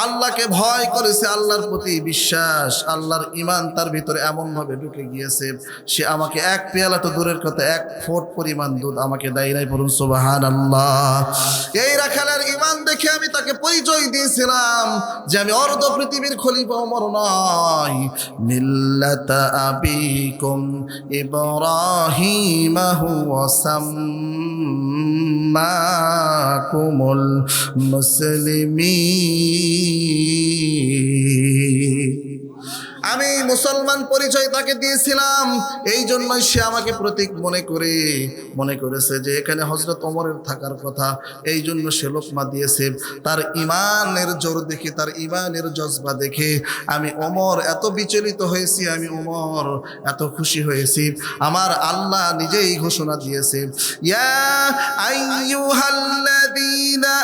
আল্লাহকে ভয় করেছে, আল্লাহর প্রতি বিশ্বাস, আল্লাহর ঈমান তার ভিতরে এমনভাবে ঢুকে গিয়েছে, সে আমাকে 1 পেয়ালা তো দূরের কথা 1 ফোঁট পরিমাণ দুধ আমাকে দেয় নাই। বলুন সুবহানাল্লাহ। এই রাখালের ঈমান দেখে আমি তাকে পরিচয় দিয়েছিলাম যে আমি অর্ধ পৃথিবীর খলিফা ওমর নয়, মিল্লাতা আবিকুম ইব্রাহিম হুয়া সাম্মাকুমুল সাম্মাকুমুল মুসলিমিন। আমি মুসলমান পরিচয় তাকে দিয়েছিলাম, এই জন্যই সে আমাকে প্রতীক মনে করেছে যে এখানে হযরত ওমরের থাকার কথা, এই জন্য সে লোকমা দিয়েছে। তার ঈমানের জোর দেখে, তার ঈমানের জজবা দেখে আমি ওমর এত বিচলিত হয়েছি, আমি ওমর এত খুশি হয়েছি। আমার আল্লাহ নিজেই ঘোষণা দিয়েছে, ইয়া আইয়ুহাল্লাযীনা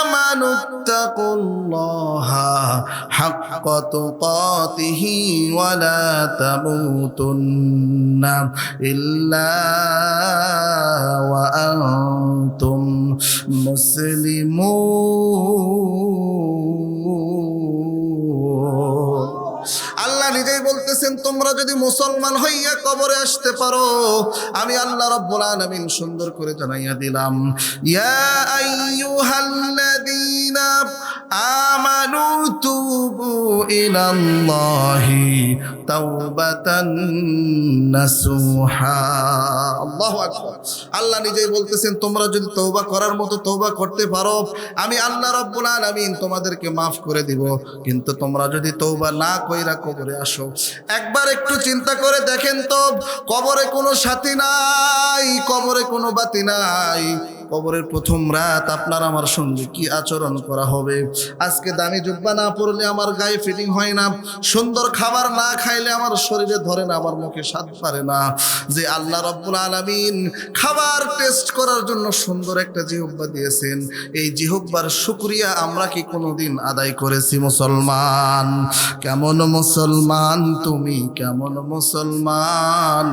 আমানুত্তাকুল্লাহা হাক্কা তুকাতিহি ওয়া লা তামুতুন্না ইল্লা ওয়া আনতুম মুসলিমুন। আল্লাহ নিজেই বলতেছেন, তোমরা যদি মুসলমান হইয়া কবরে আসতে পারো, আমি আল্লাহ রাব্বুল আলামিন সুন্দর করে জানাইয়া দিলাম, ইয়া আইয়ুহাল্লাযীনা আমানু তুবু ইলাল্লাহি তাওবাতান নাসুহা। আল্লাহু আকবার। আল্লাহ নিজেই বলতেছেন, তোমরা যদি তওবা করার মতো তওবা করতে পারো, আমি আল্লাহ রাব্বুল আলামিন তোমাদেরকে মাফ করে দিব। কিন্তু তোমরা যদি তওবা না কইরা কবরে আসো, একবার একটু চিন্তা করে দেখেন তো, কবরে কোনো সাথী নাই, কবরে কোনো বাতি নাই, কবরের প্রথম রাত আপনার আমার সঙ্গে কি আচরণ করা হবে? আজকে দামি জুব্বা না পরলে আমার গায়ে ফিটিং হয় না, সুন্দর খাবার না খাইলে আমার শরীরে ধরে না, আমার মুখে স্বাদ পারে না। যে আল্লাহ রাব্বুল আলামিন খাবার টেস্ট করার জন্য সুন্দর একটা জিহ্বা দিয়েছেন, এই জিহ্বার শুকরিয়া আমরা কি কোনোদিন আদায় করেছি? মুসলমান কেমন মুসলমান তুমি, কেমন মুসলমান?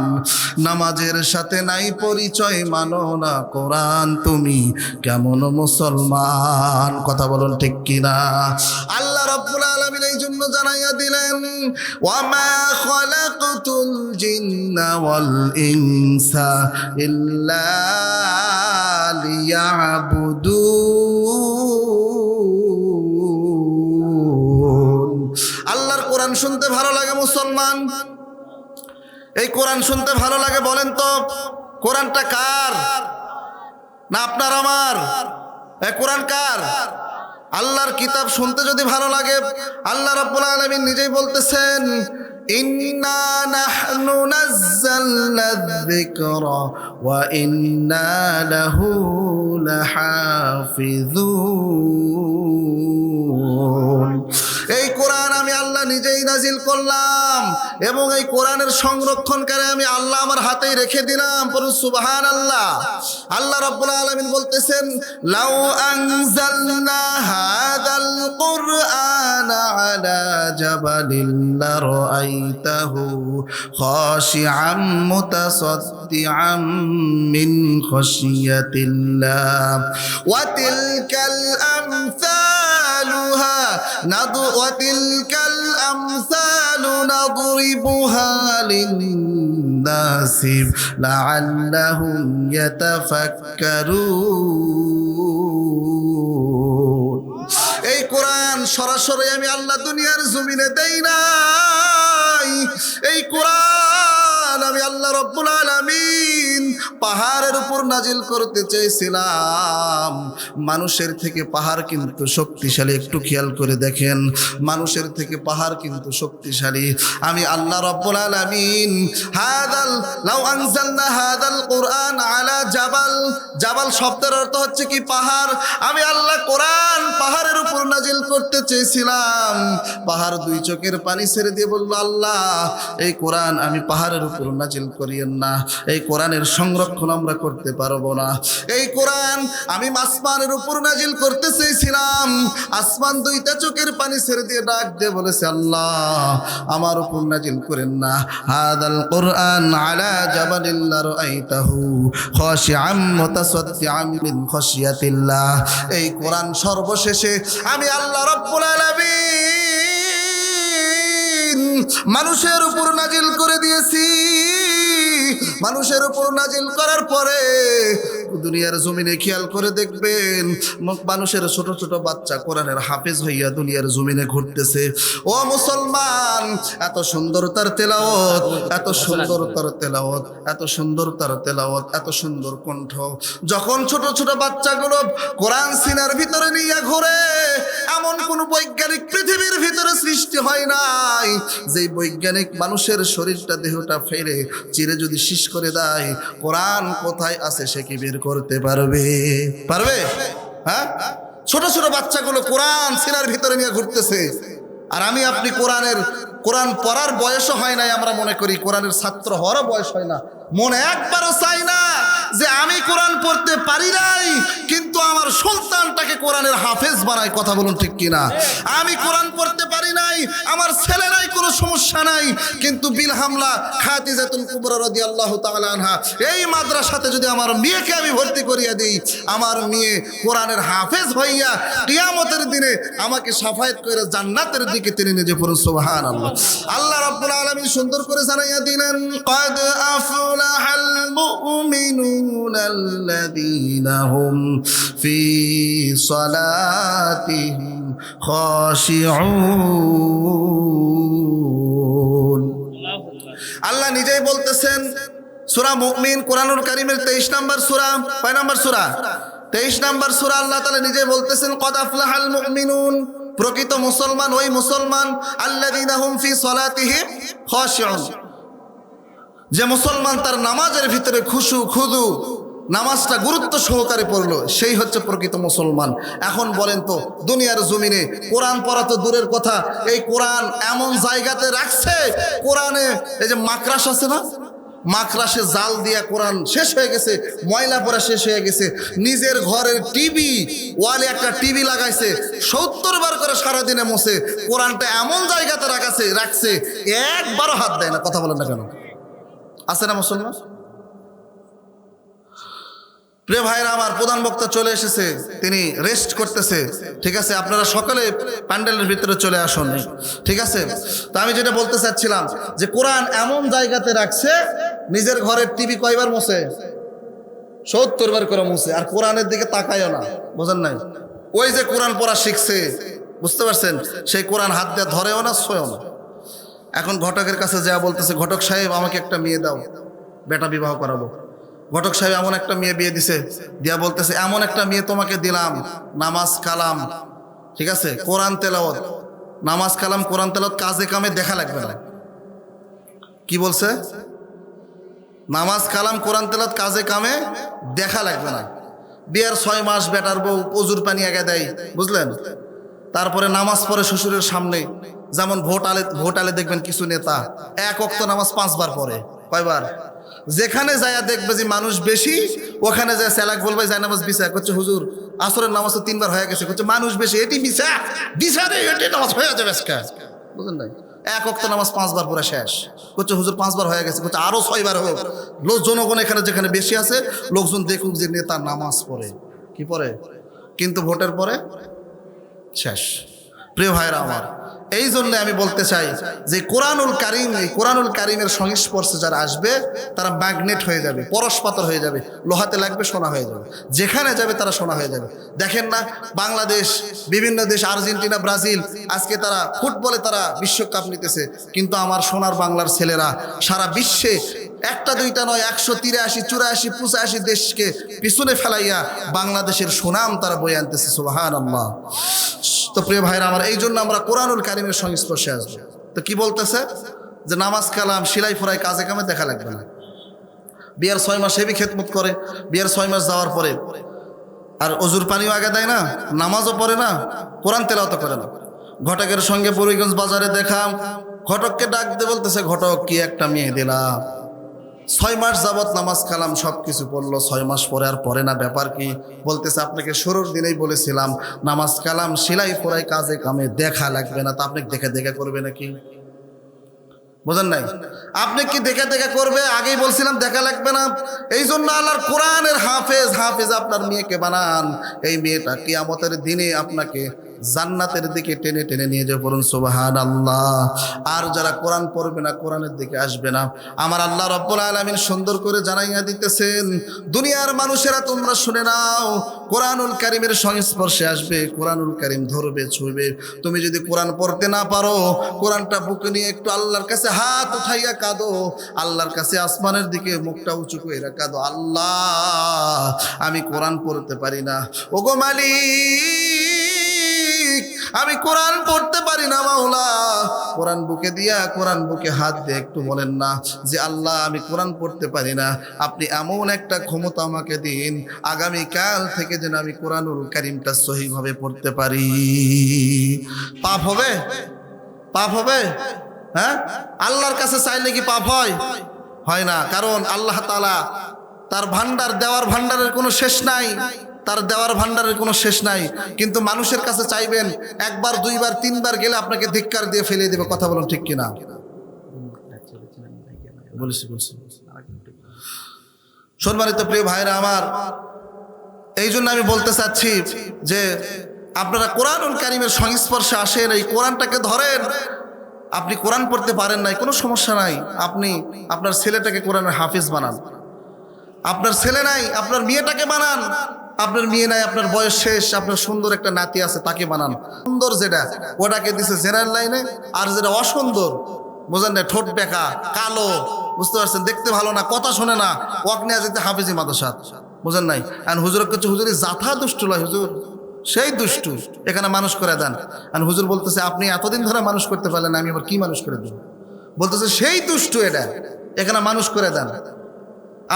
নামাজের সাথে নাই পরিচয়, মানো না কোরআন, তুমি কেমন মুসলমান? কথা বলুন ঠিক কিনা? আল্লাহ রাব্বুল আলামিন এই জন্য জানাইয়া দিলেন, ওয়া মা খালাকতুল জিন্না ওয়াল ইনসা ইল্লা লিয়াবুদুন। আল্লাহর কোরআন শুনতে ভালো লাগে মুসলমান? এই কোরআন শুনতে ভালো লাগে? বলেন তো, কোরআনটা কার? না আপনার আমার? কোরআন কার? আল্লাহর কিতাব শুনতে যদি ভালো লাগে, আল্লাহ রাব্বুল আলামিন নিজেই বলতেছেন, ইন্না নাহনু নাযালনা যিকরা ওয়া ইন্না লাহু লাহাফিযুন। এই কোরআন আমি আল্লাহ নিজেই নাজিল করলাম এবং এই কোরআনের সংরক্ষণকারী আমি আল্লাহ আমার হাতেই রেখে দিলাম। পড়ুন সুবহানাল্লাহ। আল্লাহ রাব্বুল আলামিন বলতেছেন, লাউ আনজালনা হাযাল কুরআনা আলা জাবালিন লারাআইতাহু খাশিআম মুতাসাদ্দিআম মিন খাশিয়াতিল্লাহ ওয়া তিলকাল আমসালুহা نضربها للناس لعلهم يتفكرون। এই কোরআন সরাসরি আমি আল্লাহ দুনিয়ার জমিনে দেই নাই, এই কোরআন আমি আল্লাহ রাব্বুল আলামিন পাহাড়ের উপর নাজিল করতে চেয়েছিলাম। মানুষের থেকে পাহাড় কিন্তু শক্তিশালী, একটু খেয়াল করে দেখেন, মানুষের থেকে পাহাড় কিন্তু শক্তিশালী। আমি আল্লাহ রাব্বুল আলামিন লাউ আনজালনা হাযাল কুরআন আলা জাবাল, জাবাল শব্দের অর্থ হচ্ছে কি? পাহাড়। আমি আল্লাহ কোরআন পাহাড়ের উপর নাজিল করতে চেয়েছিলাম, পাহাড় দুই চোখের পানি ছেড়ে দিয়ে বলল, আল্লাহ এই কোরআন আমি পাহাড়ের উপর নাজিল করিয়েন না, এই কোরআনের সংরক্ষণ আমরা করতে পারবো না। এই কোরআন আমি আসমানের উপর নাজিল করতে চেয়েছিলাম, আসমান দুইটা চোখের পানি ছেড়ে দিয়ে ডাক দিয়ে বলেছে, আল্লাহ আমার উপর নাজিল করেন না। হাদাল কুরআন আলা জাবালিন লারাআইতাহু খাশিআম মুতাসাদ্দিআম মিন খাশিয়াতিল্লাহ। এই কোরআন সর্বশেষে আমি আল্লাহ রাব্বুল আলামিন মানুষের উপর নাজিল করে দিয়েছি। মানুষের উপর নাজিল করার পরে দুনিয়ার জমিনে খেয়াল করে দেখবেন মানুষের ছোট ছোট বাচ্চা কোরআনের হাফেজ হইয়া দুনিয়ার জমিনে ঘুরতেছে। ও মুসলমান, এত সুন্দর তার তেলাওয়াত, এত সুন্দর তার তেলাওয়াত, এত সুন্দর তার তেলাওয়াত, এত সুন্দর কণ্ঠ। যখন ছোট ছোট বাচ্চাগুলো কোরআন সিনার ভিতরে নিয়ে ঘুরে, এমন কোন বৈজ্ঞানিক পৃথিবীর ভিতরে সৃষ্টি হয় নাই যে বৈজ্ঞানিক মানুষের শরীরটা দেহটা ফেলে চিরে যদি শেষ করে দেয়, কোরআন কোথায় আছে সে কি বের করতে পারবে? পারবে? হ্যাঁ, ছোট ছোট বাচ্চাগুলো কোরআন সিনার ভিতরে নিয়ে ঘুরতেছে। আর আমি আপনি কোরআন পড়ার বয়সও হয় নাই, আমরা মনে করি কোরআনের ছাত্র হওয়ারও বয়স হয় না। মনে একবারও চাই না যে আমি কোরআন পড়তে পারি নাই কিন্তু আমার সন্তানটাকে কোরআনের হাফেজ বানাই। কথা বলুন ঠিক কিনা? আমি কোরআন পড়তে পারি নাই, আমার ছেলেরাই কোনো সমস্যা নাই, কিন্তু বিলহামলা খাদিজাতুল কুবরা রাদিয়াল্লাহু তাআলা আনহা এই মাদ্রাসাতে যদি আমার মেয়েকে আমি ভর্তি করিয়ে দিই, আমার মেয়ে কোরআনের হাফেজ হইয়া কিয়ামতের দিনে আমাকে শাফায়াত করে জান্নাতের দিকে টেনে নিয়ে যাবে। সুবহানাল্লাহ। আল্লাহ রাব্বুল আলামিন সুন্দর করে জানাইয়া দিলেন, ক্বাদ আফলাহাল মুমিনুনাল্লাযীনা হুম ফি সালাতিহিম খাশিউন। আল্লাহ নিজেই বলতেছেন সূরা মুমিন কোরআনুল কারীমের 23 নম্বর সূরা। কয় নম্বর সূরা? 23 নম্বর সূরা। আল্লাহ তাআলা নিজেই বলতেছেন ক্বাদ আফলাহাল মুমিনুন, প্রকৃত মুসলমান ওই মুসলমান, আল্লাযীনা হুম ফি সালাতিহিম খাশিউন, যে মুসলমান তার নামাজের ভিতরে খুশু খুদু নামাজটা গুরুত্ব সহকারে পড়লো, সেই হচ্ছে প্রকৃত মুসলমান। এখন বলেন তো, দুনিয়ার জমিনে কোরআন পড়া তো দূরের কথা, এই কোরআন এমন জায়গাতে রাখছে, কোরআনে এই যে মাকড়াস আছে না, মাকড়াসে জাল দিয়া কোরআন শেষ হয়ে গেছে, ময়লা পড়া শেষ হয়ে গেছে। নিজের ঘরের টিভি ওয়ালে একটা টিভি লাগাইছে, 70 বার করে সারাদিনে মোছে। কোরআনটা এমন জায়গাতে রাখছে একবারও হাত দেয় না। কথা বলেন না কেন? আছে না মুসলমান? প্রিয় ভাইরা আমার, প্রধান বক্তা চলে এসেছে, তিনি রেস্ট করতেছে। ঠিক আছে, আপনারা সকলে প্যান্ডেলের ভিতরে চলে আসুন। ঠিক আছে, তো আমি যেটা বলতে চাচ্ছিলাম যে কোরআন এমন জায়গাতে রাখছে, নিজের ঘরের টিভি কয়বার মোছে? 70 বার করে মোছে, আর কোরআনের দিকে তাকায়ও না। বোঝেন নাই? ওই যে কোরআন পড়া শিখছে, বুঝতে পারছেন, সেই কোরআন হাত দিয়ে ধরেও না, ছোঁয়ও না। এখন ঘটকের কাছে যা বলতেছে, ঘটক সাহেব আমাকে একটা মেয়ে দাও, বেটা বিবাহ করাবো। ঘটক সাহেব এমন একটা মেয়ে বিয়ে দিছে, দিয়া বলতেছে এমন একটা মেয়ে তোমাকে দিলাম, নামাজ কালাম, ঠিক আছে, কোরআন তেলাওয়াত, নামাজ কালাম কোরআন তেলাওয়াত কাজে কামে দেখা লাগবে না। কি বলছে? নামাজ কালাম কোরআন তেলাওয়াত কাজে কামে দেখা লাগবে না। বিয়ের 6 মাস বেটার বউ অজুর পানি আগে দেয়, বুঝলেন? তারপরে নামাজ পড়ে শ্বশুরের সামনে। যেমন ভোট আলে দেখবেন কিছু নেতা 1 ওয়াক্ত নামাজ 5 বার পড়ে। কয়বার? যেখানে যায় দেখবে যে মানুষ বেশি, ওখানে যায় সেলাক বলবে যায় নামাজ বিছা করছে, হুজুর আসরের নামাজ তো 3 বার হয়ে গেছে, করছে মানুষ বেশি, এটি বিছা রে, এটি নামাজ হয়ে যাবে আজকে। বুঝলেন না? 1 ওয়াক্ত নামাজ 5 বার পড়ে শেষ, করছে হুজুর 5 বার হয়ে গেছে, করছে আরো 6 বার হোক। জনগণ এখানে যেখানে বেশি আছে, লোকজন দেখুক যে নেতা নামাজ পড়ে। কি পড়ে? কিন্তু ভোটের পরে শেষ। প্রিয় ভাইরা আমার, এই জন্য আমি বলতে চাই যে কোরআনুল কারীম, এই কোরআনুল কারীমের সংস্পর্শে যারা আসবে তারা ম্যাগনেট হয়ে যাবে, পরশপাথর হয়ে যাবে, লোহাতে লাগবে সোনা হয়ে যাবে, যেখানে যাবে তারা সোনা হয়ে যাবে। দেখেন না, বাংলাদেশ, বিভিন্ন দেশ, আর্জেন্টিনা, ব্রাজিল, আজকে তারা ফুটবলে তারা বিশ্বকাপ নিতেছে, কিন্তু আমার সোনার বাংলার ছেলেরা সারা বিশ্বে একটা দুইটা নয় 183, 84, 85 দেশকে পিছনে ফেলাইয়া বাংলাদেশের সুনাম তারা বয়ে আনতেছে। সুবহানাল্লাহ। তো প্রিয় ভাইরা আমার, এই জন্য আমরা কোরআনুল কারীমের সংস্পর্শে আসবো। তো কি বলতেছে? যে নামাজ কালাম সিলাই ফোরাই কাজে কামে দেখা লাগবে না। বিয়ার 6 মাস হেবি খেদমত করে, বিয়ার 6 মাস যাওয়ার পরে আর অজুর পানিও আগে দেয় না, নামাজও পড়ে না, কোরআন তেলাওয়াত করে না। ঘটকের সঙ্গে বুড়িগঞ্জ বাজারে দেখা, ঘটককে ডাক দিয়ে বলতেছে, ঘটক কি একটা মেয়ে দিলাম, 6 মাস যাবৎ নামাজ কালাম সব কিছু পড়লো, 6 মাস পরে আর পড়ে না, ব্যাপার কি? বলতেছে আপনাকে শুরুর দিনেই বলেছিলাম নামাজ কালাম সিলাই ফোরাই কাজে কামে দেখা লাগবে না, তা আপনি দেখে দেখে করবে নাকি? বোঝেন নাই? আপনি কি দেখে দেখে করবে? আগেই বলছিলাম দেখা লাগবে না। এই জন্য আল্লাহর কোরআনের হাফেজ আপনার মেয়েকে বানান। এই মেয়েটা কিয়ামতের দিনে আপনাকে জান্নাতের দিকে টেনে টেনে নিয়ে যাবে। বলুন সুবহানাল্লাহ। আর যারা কোরআন পড়বে না, কোরআনের দিকে আসবে না, আমার আল্লাহ রাব্বুল আলামিন সুন্দর করে জানাইয়া দিতেছেন, দুনিয়ার মানুষেরা তোমরা শুনে নাও, কোরআনুল কারীমের সংস্পর্শে আসবে, কোরআনুল কারীম ধরবে, ছুঁবে। তুমি যদি কোরআন পড়তে না পারো, কোরআনটা বুকে নিয়ে একটু আল্লাহর কাছে হাত উঠাইয়া কাঁদো, আল্লাহর কাছে আসমানের দিকে মুখটা উঁচু করে কাঁদো, আল্লাহ আমি কোরআন পড়তে পারি না, ওগো মালিক আমি কোরআন পড়তে পারি না মাওলা। কোরআন বুকে দিয়া, কোরআন বুকে হাত দিয়ে একটু বলেন না যে আল্লাহ আমি কোরআন পড়তে পারি না, আপনি এমন একটা ক্ষমতা আমাকে দিন, আগামীকাল থেকে যেন আমি কোরআনুল কারীমটা সহিভাবে পড়তে পারি। পাপ হবে? পাপ হবে? হ্যাঁ, আল্লাহর কাছে চাইলে কি পাপ হয়? হয় না। কারণ আল্লাহ তাআলা তার ভান্ডার, দেওয়ার ভান্ডারের কোনো শেষ নাই, তার দেওয়ার ভান্ডারের কোনো শেষ নাই। কিন্তু মানুষের কাছে চাইবেন, একবার দুইবার তিনবার গেলে আপনাকে ধিক্কার দিয়ে ফেলে দেবে। কথা বলুন ঠিক কিনা? বলছি। সম্মানিত প্রিয় ভাইরা আমার, এই জন্য আমি বলতে চাচ্ছি যে আপনারা কোরআনুল কারীমের সংস্পর্শে আসেন, এই কোরআনটাকে ধরেন। আপনি কোরআন পড়তে পারেন নাই, কোনো সমস্যা নাই, আপনি আপনার ছেলেটাকে কোরআনের হাফেজ বানান। আপনার ছেলে নাই, আপনার মেয়েটাকে বানান। আপনার মেয়ে নাই, আপনার বয়স শেষ, আপনার সুন্দর একটা নাতি আছে, তাকে বানান। সুন্দর যেটা ওটাকে দিছে জেনারেল লাইনে, আর যেটা অসুন্দর, বুঝেন না, ঠোঁট বেঁকা, কালো, বুঝতে পারছেন, দেখতে ভালো না, কথা শোনে না, ওয়াক নিয়ে যেতে হাফেজি মাদ্রাসাত, বুঝেন নাই। আর হুজুরের কাছে হুজুরি জাথা দুষ্টু লয়, হুজুর সেই দুষ্টু, এখানে মানুষ করে দেন। আর হুজুর বলতেছে আপনি এতদিন ধরে মানুষ করতে পারলেন, আমি আবার কি মানুষ করে দেব? বলতেছে সেই দুষ্টু, এটা এখানে মানুষ করে দেন।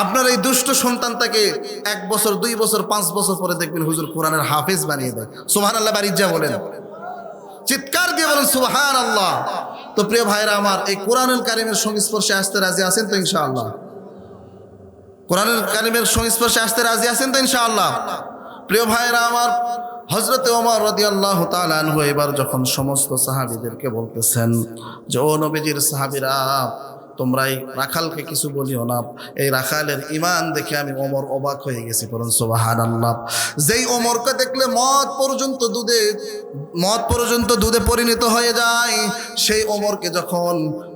আপনার এই দুষ্ট সন্তানটাকে 1 বছর 2 বছর 5 বছর পরে দেখবেন হুজুর কোরআনের হাফেজ বানিয়ে দেয়। সুবহানাল্লাহ, বাড়ির যা বলেন, চিৎকার দিয়ে বলেন সুবহানাল্লাহ। তো প্রিয় ভাইরা আমার, এই কোরআনুল কারীমের সংস্পর্শে আসতে রাজি আছেন তো ইনশাআল্লাহ? কোরআনুল কারীমের সংস্পর্শে আসতে রাজি আছেন তো ইনশাআল্লাহ? প্রিয় ভাইরা আমার, হযরতে ওমর রাদিয়াল্লাহু তাআলা আনহু এবার যখন সমস্ত সাহাবীদেরকে বলতেছেন যে ও নবীজির সাহাবীরা, তোমরা এই রাখালকে কিছু বলিও না, এই রাখালের ঈমান দেখে আমি ওমর অবাক হয়ে গেছি। বলুন সুবহানাল্লাহ। যেই ওমরকে দেখলে মদ পর্যন্ত দুধে পরিণত হয়ে যায়, সেই ওমরকে যখন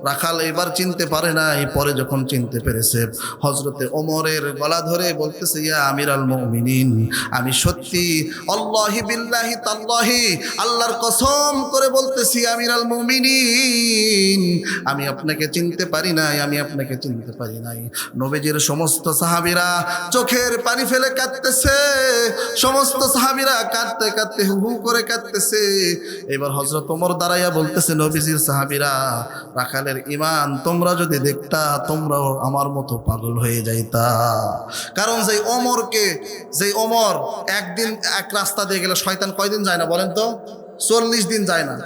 রাখাল এবার চিনতে পারে না, পরে যখন চিনতে পেরেছে, হযরতে ওমরের গলা ধরে বলতেছে, ইয়া আমিরাল মুমিনিন, আমি সত্যি আল্লাহি বিল্লাহি তাল্লাহি, আল্লাহর কসম করে বলতেছি আমিরাল মুমিনিন, আমি আপনাকে চিনতে পারি নাই, আমি আপনাকে চিনতে পারি নাই। নবীজির সমস্ত সাহাবীরা চোখের পানি ফেলে কাঁদতেছে, সমস্ত সাহাবীরা কাঁদতে কাঁদতে হু হু করে কাঁদতেছে। এবার হযরত ওমর দাঁড়াইয়া বলতেছে, নবীজির সাহাবীরা, রাখালের ঈমান তোমরা যদি দেখতা, তোমরাও আমার মতো পাগল হয়ে যাইতা। কারণ যেই ওমর একদিন এক রাস্তা দিয়ে গেলে শয়তান কয়দিন যায় না বলেন তো? 40 দিন যায় না।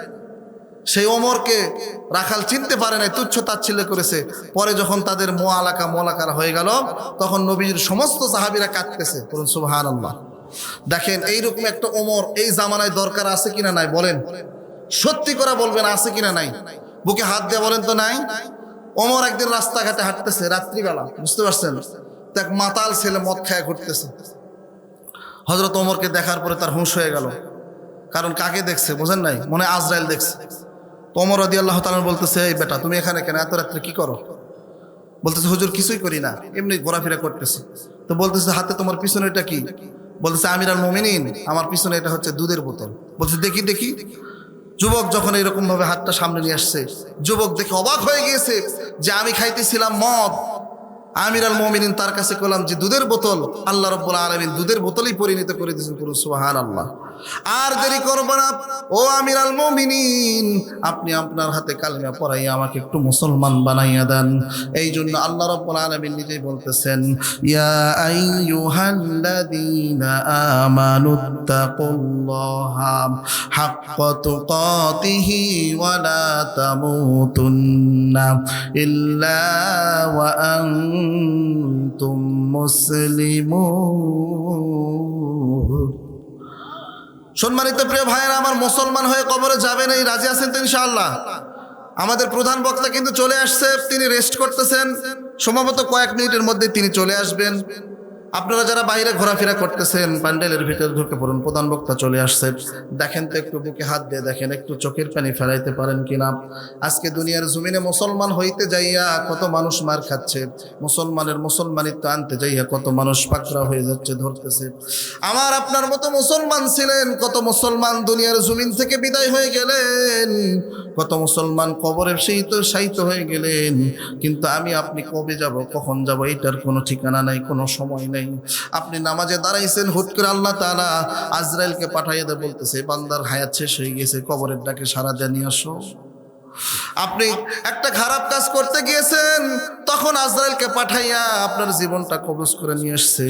সেই ওমরকে রাখাল চিনতে পারে নাই, তুচ্ছ তাচ্ছিল্য করেছে। পরে যখন তাদের মোয়ালাকা হয়ে গেল, তখন নবীর সমস্ত সাহাবীরা কাঁদতেছে। বলুন সুবহানাল্লাহ। দেখেন, এইরকম একটা ওমর এই জামানায় দরকার আছে কিনা নাই বলেন? সত্যি করে বলবেন, আছে কিনা নাই? বুকে হাত দিয়ে বলেন তো নাই? ওমর একদিন রাস্তাঘাটে হাঁটতেছে রাত্রিবেলা, বুঝতে পারছেন, দেখ মাতাল ছেলে মদ খায় ঘুরতেছে। হযরত ওমরকে দেখার পরে তার হুঁশ হয়ে গেল। কারণ কাকে দেখছে বোঝেন নাই? মনে আজরাইল দেখছে। তো ওমর রাদিয়াল্লাহু তাআলা বলতেছে, এই বেটা তুমি এখানে কেন, এত রাত্রে কি করো? বলতেছে, হুজুর কিছুই করি না, এমনি ঘোরাফেরা করতেছি। তো বলতেছে, হাতে তোমার পিছনে এটা কি? বলতেছে, আমিরাল মুমিনিন, আমার পিছনে এটা হচ্ছে দুধের বোতল। বলছে, দেখি দেখি। যুবক যখন এরকম ভাবে হাতটা সামনে নিয়ে আসছে, যুবক দেখে অবাক হয়ে গিয়েছে যে আমি খাইতেছিলাম মদ, আমিরাল মুমিনিন তার কাছে কইলাম যে দুধের বোতল, আল্লাহ রাব্বুল আলামিন দুধের বোতলেই পরিণত করে দিয়েছেন। পুরো সুবহানাল্লাহ। আর দেরি করব না, ও আমিরাল মুমিনিন, আপনি আপনার হাতে কালিমা পড়াইয়া আমাকে একটু মুসলমান বানাইয়া দেন। এই জন্য আল্লাহ রাব্বুল আলামিন নিজেই বলতেছেন, ইয়া আইয়ুহাল্লাযীনা আমানুত্তাকুল্লাহা হাক্কা তুকাতিহি ওয়া লা তামুতুন্না ইল্লা ওয়া আনতুম মুসলিমুন। সম্মানিত প্রিয় ভাইয়েরা আমার, মুসলমান হয়ে কবরে যাবেন, এই রাজি আছেন তো ইনশাআল্লাহ? আমাদের প্রধান বক্তা কিন্তু চলে আসছে, তিনি রেস্ট করতেছেন, সম্ভবত কয়েক মিনিটের মধ্যে তিনি চলে আসবেন। আপনারা যারা বাইরে ঘোরাফেরা করতেছেন প্যান্ডেলের ভিতরে ঢুকে পড়ুন, প্রধান বক্তা চলে আসছে, দেখেন তো একটু বুকে হাত দিয়ে দেখেন একটু চোখের পানি ফেলাইতে পারেন কিনা। আজকে দুনিয়ার জমিনে মুসলমান হইতে যাইয়া কত মানুষ মার খাচ্ছে, মুসলমানিত্ব আনতে যাইয়া কত মানুষ পাকড়া হয়ে যাচ্ছে, ধরতেছে। আমার আপনার মতো মুসলমান ছিলেন, কত মুসলমান দুনিয়ার জমিন থেকে বিদায় হয়ে গেলেন, কত মুসলমান কবরে শায়িত হয়ে গেলেন। কিন্তু আমি আপনি কবে যাব, কখন যাব, এইটার কোনো ঠিকানা নাই, কোনো সময় নেই। আপনি নামাজে দাঁড়াইছেন, হুট করে আল্লাহ তাআলা আজরাইলকে পাঠাইয়া দিয়ে বলতেছে বান্দার হায়াত শেষ হয়ে গেছে, কবরের ডাকে সাড়া জানিয়ে আসো। আপনি একটা খারাপ কাজ করতে গিয়েছেন, তখন আজরাইলকে পাঠাইয়া আপনার জীবনটা কবজ করে নিয়ে আসছে।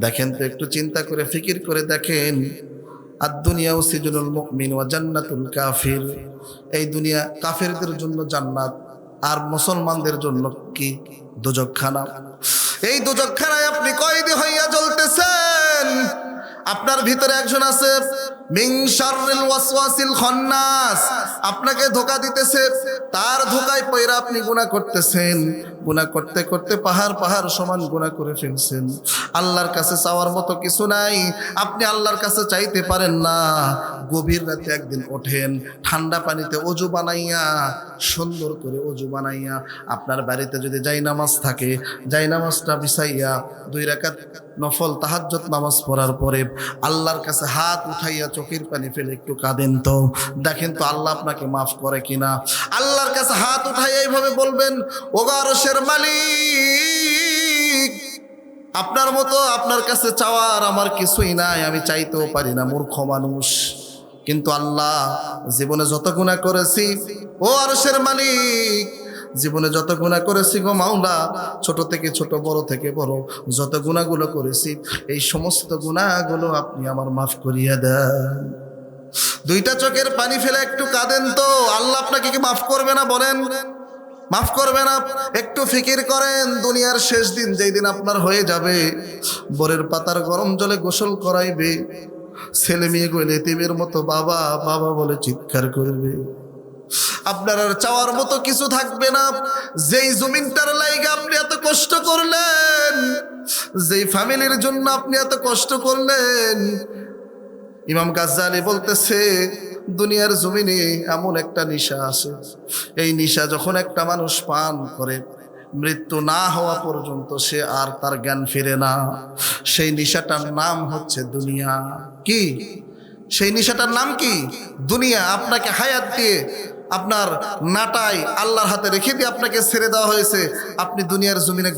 দেখেন তো একটু চিন্তা করে ফিকির করে দেখেন, আর দুনিয়া সিজনুল মুমিন ওয়া জান্নাতুল কাফির, এই দুনিয়া কাফেরদের জন্য জান্নাত আর মুসলমানদের জন্য কি দোজখখানা। এই দোজখখানায় আপনি কয়েদি হইয়া জ্বলতেছেন। আপনার ভিতরে একজন আছে মিন শাররিল ওয়াসওয়াসিল খান্নাস, আপনাকে ধোঁকা দিতেছে, তার ধোঁকায় পয়রা আপনি গুনাহ করতেছেন। গুনাহ করতে করতে পাহাড় পাহাড় সমান গুনাহ করে ফেলছেন। আল্লাহর কাছে চাওয়ার মতো কিছু নাই, আপনি আল্লাহর কাছে চাইতে পারেন না। গভীর রাতে একদিন ওঠেন, ঠান্ডা পানিতে অজু বানাইয়া, সুন্দর করে অজু বানাইয়া, আপনার বাড়িতে যদি জায়নামাজ থাকে জায়নামাজটা বিছাইয়া 2 রাকাত নফল তাহাজ্জুদ নামাজ পড়ার পরে আল্লাহর কাছে হাত উঠাইয়া চোখের পানি ফেলে একটু কাঁদেন তো, দেখেন তো আল্লাহ আপনাকে মাফ করে কিনা। আল্লাহর কাছে হাত উঠাইয়া এইভাবে বলবেন, ওগো আরশের মালিক, আপনার মতো আপনার কাছে চাওয়ার আমার কিছুই নাই, আমি চাইতেও পারি না, মূর্খ মানুষ। কিন্তু আল্লাহ, জীবনে যত গুনাহ করেছি, ও আরশের মালিক, জীবনে যত গুনাহ করেছি গো মাওলা, ছোট থেকে ছোট, বড় থেকে বড়, যত গুনাহগুলো করেছি, এই সমস্ত গুনাহগুলো আপনি আমার মাফ করিয়া দেন। 2টা চোখের পানি ফেলে একটু কাঁদেন তো, আল্লাহ আপনাকে কি মাফ করবে না বলেন? মাফ করবে না? একটু ফিকির করেন, দুনিয়ার শেষ দিন যেই দিন আপনার হয়ে যাবে, বরের পাতার গরম জলে গোসল করাইবে, ছেলে মেয়ে গেলে এতিমের মতো বাবা বাবা বলে চিৎকার করবে, আপনার আর চাওয়ার মতো কিছু থাকবে না। যেই জমিনটার লাইগা আপনি এত কষ্ট করলেন, যেই ফ্যামিলির জন্য আপনি এত কষ্ট করলেন, ইমাম গাজ্জালি বলতেছে দুনিয়ার জমিনে এমন একটা নেশা আছে, এই নেশা যখন একটা মানুষ পান করে, মৃত্যু না হওয়া পর্যন্ত সে আর তার জ্ঞান ফিরে না। সেই নেশাটার নাম হচ্ছে দুনিয়া। কি সেই নেশাটার নাম? কি? দুনিয়া। আপনাকে হায়াত দিয়ে, আপনার নাটাই আল্লাহর হাতে রেখে দিয়ে আপনাকে ছেড়ে দেওয়া হয়েছে। আপনি দুনিয়ার জমিনে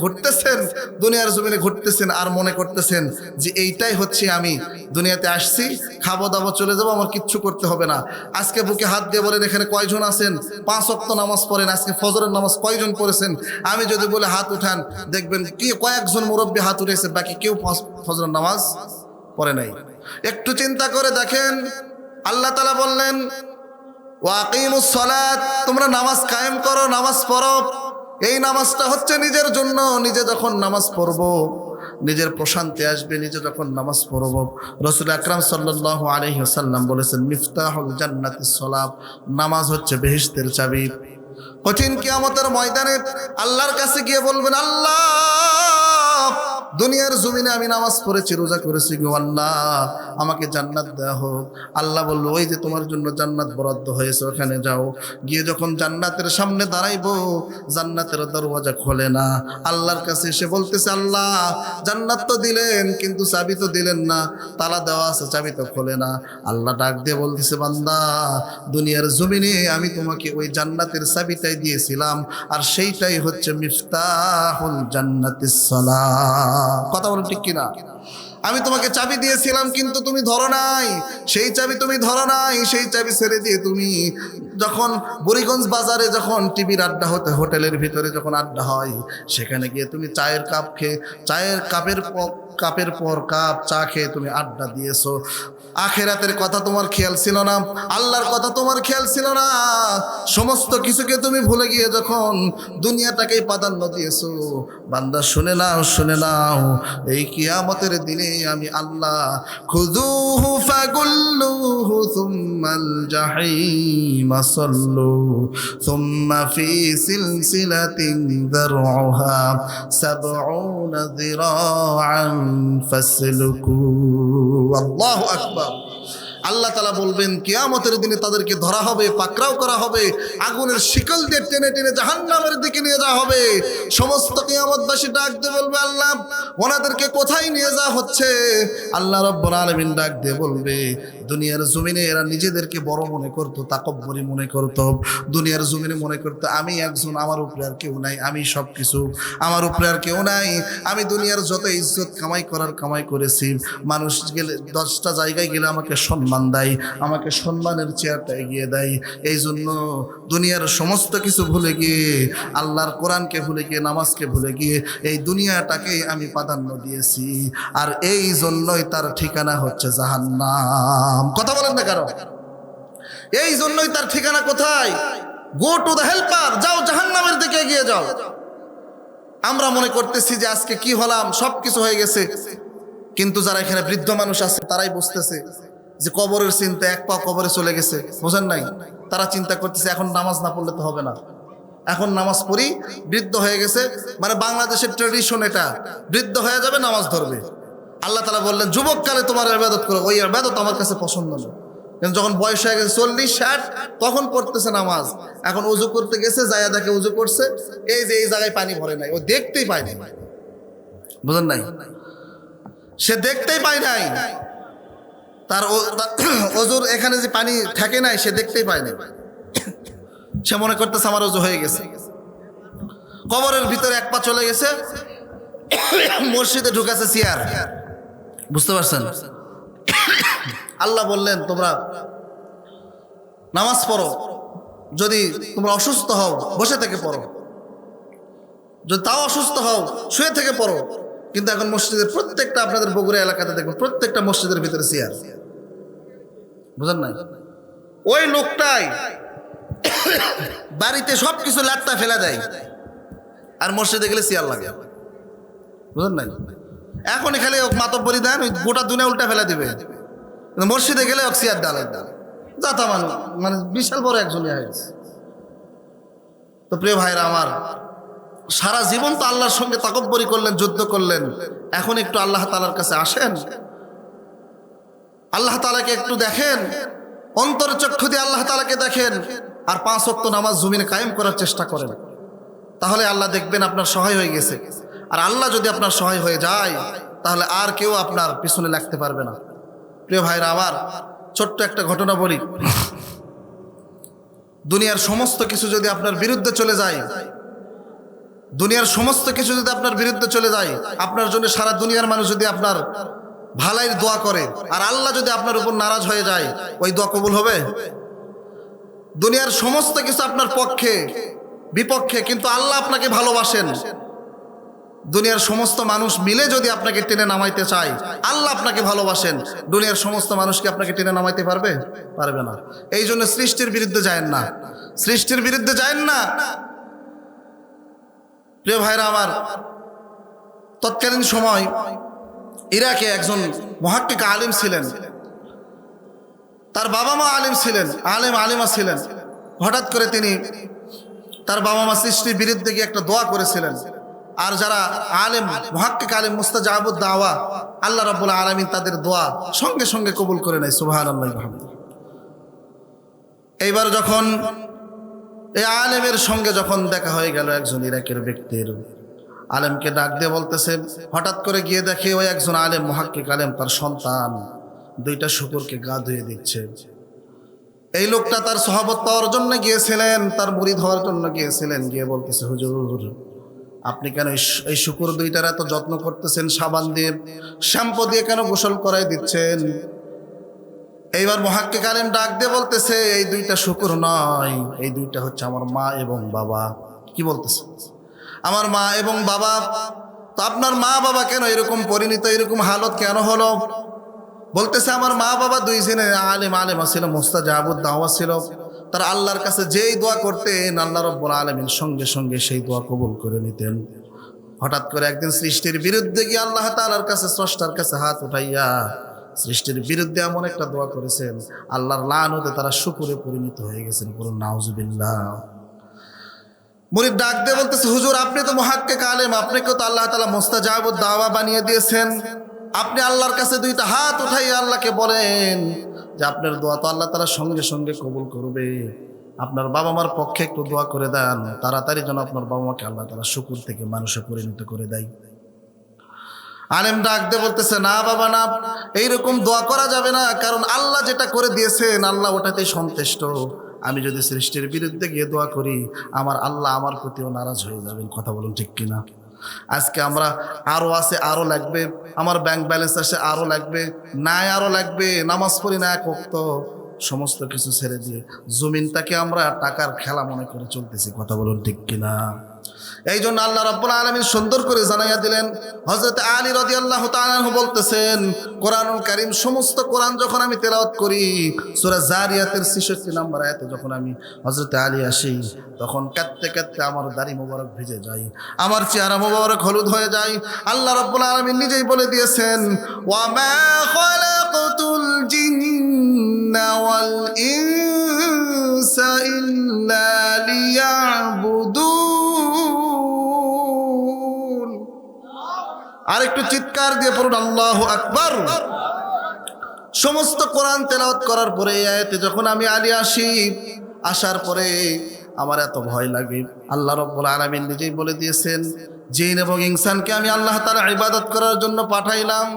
ঘুরতেছেন আর মনে করতেছেন যে এইটাই হচ্ছে আমি, দুনিয়াতে আসছি, খাবো দাবো চলে যাবো, আমার কিচ্ছু করতে হবে না। আজকে বুকে হাত দিয়ে বলেন এখানে কয়জন আছেন 5 ওয়াক্ত নামাজ পড়েন? আজকে ফজরের নামাজ কয়জন পড়েছেন? আমি যদি বলে হাত উঠান, দেখবেন কি কয়েকজন মুরব্বী হাত উঠেছে, বাকি কেউ ফজরের নামাজ পড়ে নাই। একটু চিন্তা করে দেখেন, আল্লাহ তাআলা বললেন ওয়াকিমুস সালাত, তোমরা নামাজ কায়েম করো, নামাজ পড়ো। এই নামাজটা হচ্ছে নিজের জন্য। নিজে যখন নামাজ পড়বো, নিজের প্রশান্তি আসবে। নিজে যখন নামাজ পড়বো, রাসূল আকরাম সাল্লাল্লাহু আলাইহি ওয়াসাল্লাম বলেছেন মিফতাহুল জান্নাতিস সালাত, নামাজ হচ্ছে বেহেশতের চাবি। কঠিন কিয়ামতের ময়দানে আল্লাহর কাছে গিয়ে বলবেন, আল্লাহ, দুনিয়ার জমিনে আমি নামাজ পড়েছি, রোজা করেছি, গো আল্লাহ, আমাকে জান্নাত দেওয়া হোক। আল্লাহ বলল, ওই যে তোমার জন্য জান্নাত বরাদ্দ হয়েছে, ওখানে যাও। গিয়ে যখন জান্নাতের সামনে দাঁড়াইবো, জান্নাতের দরওয়াজা খোলে না। আল্লাহর কাছে এসে বলতেছে, আল্লাহ, জান্নাত তো দিলেন, কিন্তু চাবি তো দিলেন না, তালা দেওয়া আছে, চাবি তো খোলে না। আল্লাহ ডাক দিয়ে বলতেছে, বান্দা, দুনিয়ার জমিনে আমি তোমাকে ওই জান্নাতের চাবিটাই দিয়েছিলাম, আর সেইটাই হচ্ছে মিফতাহুল জান্নাতিস সালাত। কথা বলেন ঠিক কিনা? আমি তোমাকে চাবি দিয়েছিলাম, কিন্তু তুমি ধরো নাই। সেই চাবি তুমি ধরো নাই, সেই চাবি ছেড়ে দিয়ে তুমি যখন বুড়িগঞ্জ বাজারে যখন টিভির আড্ডা হতে, হোটেলের ভিতরে যখন আড্ডা হয়, সেখানে গিয়ে তুমি চায়ের কাপ খেয়ে, চায়ের কাপের পর কাপ চা খেয়ে তুমি আড্ডা দিয়েছো। আখিরাতের কথা তোমার খেয়াল ছিল না, আল্লাহর কথা তোমার খেয়াল ছিল না। সমস্ত কিছুকে তুমি ভুলে গিয়ে যখন দুনিয়াটাকেই প্রাধান্য দিয়েছো। বান্দা শুনে নাও, এই কিয়ামতের দিনে আমি আল্লাহ। খুযুহু ফাগুল্লুহু সুম্মাল জাহিম সাল্লু সুম্মা ফি সিলসিলাতিন যারউহা সাবউনা যিরাআন ফাসলুকু। আল্লাহু আকবার। আল্লাহ তাআলা বলবেন কিয়ামতের দিনে তাদেরকে ধরা হবে, পাকড়াও করা হবে, আগুনের শিকল দিয়ে টেনে টেনে জাহান্নামের দিকে নিয়ে যাওয়া হবে। সমস্ত কিয়ামতবাসী ডাক দিয়ে বলবে, আল্লাহ ওনাদেরকে কোথায় নিয়ে যাওয়া হচ্ছে? আল্লাহ রাব্বুল আলামিন ডাক দিয়ে বলবে, দুনিয়ার জমিনে এরা নিজেদেরকে বড় মনে করতো, তাকব্বরি মনে করতো। দুনিয়ার জমিনে মনে করতো আমি একজন, আমার উপরে আর কেউ নাই, আমি সব কিছু, আমার উপরে আর কেউ নাই। আমি দুনিয়ার যত ইজ্জত কামাই করেছি, মানুষ গেলে 10টা জায়গায় গেলে আমাকে সম্মান দেয়, আমাকে সম্মানের চেয়ারটা এগিয়ে দেয়। এই জন্য দুনিয়ার সমস্ত কিছু ভুলে গিয়ে, আল্লাহর কোরআনকে ভুলে গিয়ে, নামাজকে ভুলে গিয়ে এই দুনিয়াটাকেই আমি প্রাধান্য দিয়েছি। আর এই জন্যই তার ঠিকানা হচ্ছে জাহান্নাম। কথা বলেন না কারো? এই জন্যই তার ঠিকানা কোথায়? গো টু দ্য হেল্পার, যাও জাহান্নামের দিকে এগিয়ে যাও। আমরা মনে করতেছি যে আজকে কি হলাম, সব কিছু হয়ে গেছে, কিন্তু যারা এখানে বৃদ্ধ মানুষ আছে তারাই বুঝতেছে যে কবরের চিন্তা, এক পা কবরে চলে গেছে, বোঝেন নাই? তারা চিন্তা করতেছে এখন নামাজ না পড়লে তো হবে না, এখন নামাজ পড়ি, বৃদ্ধ হয়ে গেছে, মানে বাংলাদেশের ট্রেডিশন এটা, বৃদ্ধ হয়ে যাবে নামাজ ধরবে। আল্লাহ তাআলা বললেন যুবককালে তোমার ইবাদত করো, ওই ইবাদত আমার কাছে পছন্দ না। কিন্তু যখন বয়স হয়ে গেছে 40-60, তখন পড়তেছে নামাজ। এখন উজু করতে গেছে, যায়া দেখে উজু করছে, এই যে এই জায়গায় পানি ভরে নাই, ও দেখতেই পায় নাই, বুঝেন নাই? সে দেখতেই পায় নাই, তার ওজুর এখানে যে পানি থাকে নাই, সে দেখতেই পায় নাই। সে মনে করতেছে আমার ওজু হয়ে গেছে। কবরের ভিতরে এক পা চলে গেছে, মসজিদে ঢুকাছে চেয়ার, বুঝতে পারছেন? আল্লাহ বললেন তোমরা নামাজ পড়ো, যদি তোমরা অসুস্থ হও বসে থেকে পড়ো, যদি তাও অসুস্থ হও শুয়ে থেকে পড়ো। কিন্তু এখন মসজিদের প্রত্যেকটা, আপনাদের বগুড়া এলাকাতে দেখবেন প্রত্যেকটা মসজিদের ভিতরে চেয়ার, বুঝেন নাই? ওই লোকটাই বাড়িতে সবকিছু লাট্টা ফেলা দেয়, আর মসজিদে গেলে চেয়ার লাগে, বুঝেন নাই? এখন খালি মাতব্বরি দেন, ওই গোটা দুনিয়া উল্টা ফেলা দিবে, মসজিদে গেলে চেয়ার ডালে যাতা মানুষ, মানে বিশাল বড় একজন হয়ে গেছে। তো প্রিয় ভাইরা আমার, সারা জীবন তো আল্লাহর সঙ্গে তাকব্বরি করলেন, যুদ্ধ করলেন, এখন একটু আল্লাহ তাআলার কাছে আসেন, আল্লাহ তাআলাকে একটু দেখেন, অন্তর চক্ষু দিয়ে আল্লাহ তাআলাকে দেখেন, আর 5 ওয়াক্ত নামাজ জমিনে কায়েম করার চেষ্টা করেন। তাহলে আল্লাহ দেখবেন আপনার সহায় হয়ে গেছে। আর আল্লাহ যদি আপনার সহায় হয়ে যায়, তাহলে আর কেউ আপনার পিছনে লাগতে পারবে না। প্রিয় ভাইরা আমার, ছোট্ট একটা ঘটনা বলি। দুনিয়ার সমস্ত কিছু যদি আপনার বিরুদ্ধে চলে যায়, দুনিয়ার সমস্ত কিছু যদি আপনার বিরুদ্ধে চলে যায়, আপনার জন্য সারা দুনিয়ার মানুষ যদি আপনার ভালাইয়ের দোয়া করে, আর আল্লাহ যদি আপনার উপর নারাজ হয়ে যায়, ওই দোয়া কবুল হবে? দুনিয়ার সমস্ত কিছু আপনার পক্ষে বিপক্ষে, কিন্তু আল্লাহ আপনাকে ভালোবাসেন। দুনিয়ার সমস্ত মানুষ মিলে যদি আপনাকে টেনে নামাইতে চায়, আল্লাহ আপনাকে ভালোবাসেন, দুনিয়ার সমস্ত মানুষকে আপনাকে টেনে নামাইতে পারবে? পারবে না। এই জন্য সৃষ্টির বিরুদ্ধে যায়েন না, সৃষ্টির বিরুদ্ধে যায়েন না। প্রিয় ভাইরা আমার, তৎকালীন সময় ইরাকে একজন মুহাক্কিক আলিম ছিলেন, তার বাবা মা আলিম ছিলেন, আলিমা ছিলেন। হঠাৎ করে তিনি তার বাবা মা সৃষ্টির বিরুদ্ধে গিয়ে একটা দোয়া করেছিলেন। আর যারা আলেম, মুহাক্কিক আলিম, মুস্তাজাবুদ দাওয়া, আল্লাহ রাব্বুল আলামিন তাদের দোয়া সঙ্গে সঙ্গে কবুল করে নেয়। সুবহানাল্লাহ। এইবার যখন এই আলেমের সঙ্গে যখন দেখা হয়ে গেল একজন ইরাকের ব্যক্তির, আলেমকে ডাক দিয়ে বলতেছে, হঠাৎ করে গিয়ে দেখে ওই একজন আলেম, মুহাক্কিক আলেম, তার সন্তান 2টা শূকরকে গা ধুয়ে দিচ্ছে। এই লোকটা তার সহবত পাওয়ার জন্য গিয়েছিলেন, তার মুরিদ হওয়ার জন্য গিয়েছিলেন। গিয়ে বলতেছে, হুজুর আপনি কেন এই শূকর 2টার এত যত্ন করতেছেন, সাবান দিয়ে শ্যাম্পু দিয়ে কেন গোসল করাই দিচ্ছেন? এইবার মুহাক্কিক আলেম ডাক দিয়ে বলতেছে, এই 2টা শূকর নয়, এই 2টা হচ্ছে আমার মা এবং বাবা। কি বলতেছে? আমার মা এবং বাবা। তো আপনার মা বাবা কেন এরকম পরিণত, এরকম হালত কেন হলো? বলতেছে, আমার মা বাবা 2 জনে আলেমা ছিল, মুস্তাজাবুদ দাওয়া ছিল। তারা আল্লাহর কাছে যেই দোয়া করতেন, আল্লাহ রাব্বুল আলামিন সঙ্গে সঙ্গে সেই দোয়া কবুল করে নিতেন। হঠাৎ করে একদিন সৃষ্টির বিরুদ্ধে গিয়ে আল্লাহ তাআলার কাছে, স্রষ্টার কাছে হাত উঠাইয়া সৃষ্টির বিরুদ্ধে এমন একটা দোয়া করেছেন, আল্লাহর লানতে তারা শুকরে পরিণত হয়ে গেছেন। বলুন নাউজুবিল্লাহ। মুরিদ ডাক দিয়ে বলতেছে, হুজুর আপনি তো মুহাক্কিক আলেম, আপনাকে তো আল্লাহ তাআলা মুস্তাজাবুদ দাওয়া বানিয়ে দিয়েছেন। আপনি আল্লাহর কাছে দুইটা হাত উঠাইয়া আল্লাহকে বলেন যে আপনার দোয়া তো আল্লাহ তাআলা সঙ্গে সঙ্গে কবুল করবে। আপনার বাবা মার পক্ষে একটু দোয়া করে দেন, তাড়াতাড়ি যেন আপনার বাবা মাকে আল্লাহ তাআলা শুকুর থেকে মানুষে পরিণত করে দেয়। আলেম ডাক দিয়ে বলতেছে, না বাবা না, এইরকম দোয়া করা যাবে না, কারণ আল্লাহ যেটা করে দিয়েছেন আল্লাহ ওটাতেই সন্তুষ্ট। আমি যদি সৃষ্টির বিরুদ্ধে গিয়ে দোয়া করি, আমার আল্লাহ আমার প্রতিও নারাজ হয়ে যাবেন। কথা বলুন ঠিক কিনা? আজকে আমরা আরো আছে, আরো লাগবে, আমার ব্যাংক ব্যালেন্স আছে, আরো লাগবে, নাই আরো লাগবে, নামাজ পড়ি না এক ওয়াক্ত, সমস্ত কিছু ছেড়ে দিয়ে জমিনটাকে আমরা টাকার খেলা মনে করে চলতেছি। কথা বলুন ঠিক কিনা? এই জন্য আল্লাহ রাব্বুল আলামিন সুন্দর করে জানাইয়া দিলেন। হযরত আলী রাদিয়াল্লাহু তাআলা আনহু বলতেছেন, কোরআনুল কারীম, সমস্ত কোরআন যখন আমি তেলাওয়াত করি, সূরা জারিয়াতের 66 নম্বর আয়াতে যখন আমি হযরত আলী আসি, তখন কাঁদতে কাঁদতে আমার দাড়ি মোবারক ভিজে যায়, আমার চেহারা মোবারক হলুদ হয়ে যায়। আল্লাহ রাব্বুল আলামিন নিজেই বলে দিয়েছেন, ওয়া মা খালাকাতুল জিন্না ওয়াল ইনসা ইল্লা লিয়াবুদুন। আর একটু চিৎকার দিয়ে পড়ুন আল্লাহু আকবার। সমস্ত কোরআন তেলাওয়াত করার পরে এই আয়াতে যখন আমি আলী আসি, আসার পরে আমার এত ভয় লাগে। আল্লাহ রাব্বুল আলামিন নিজেই বলে দিয়েছেন, জিন এবং ইনসানকে আমি আল্লাহ তাআলা ইবাদত করার জন্য পাঠাইলাম।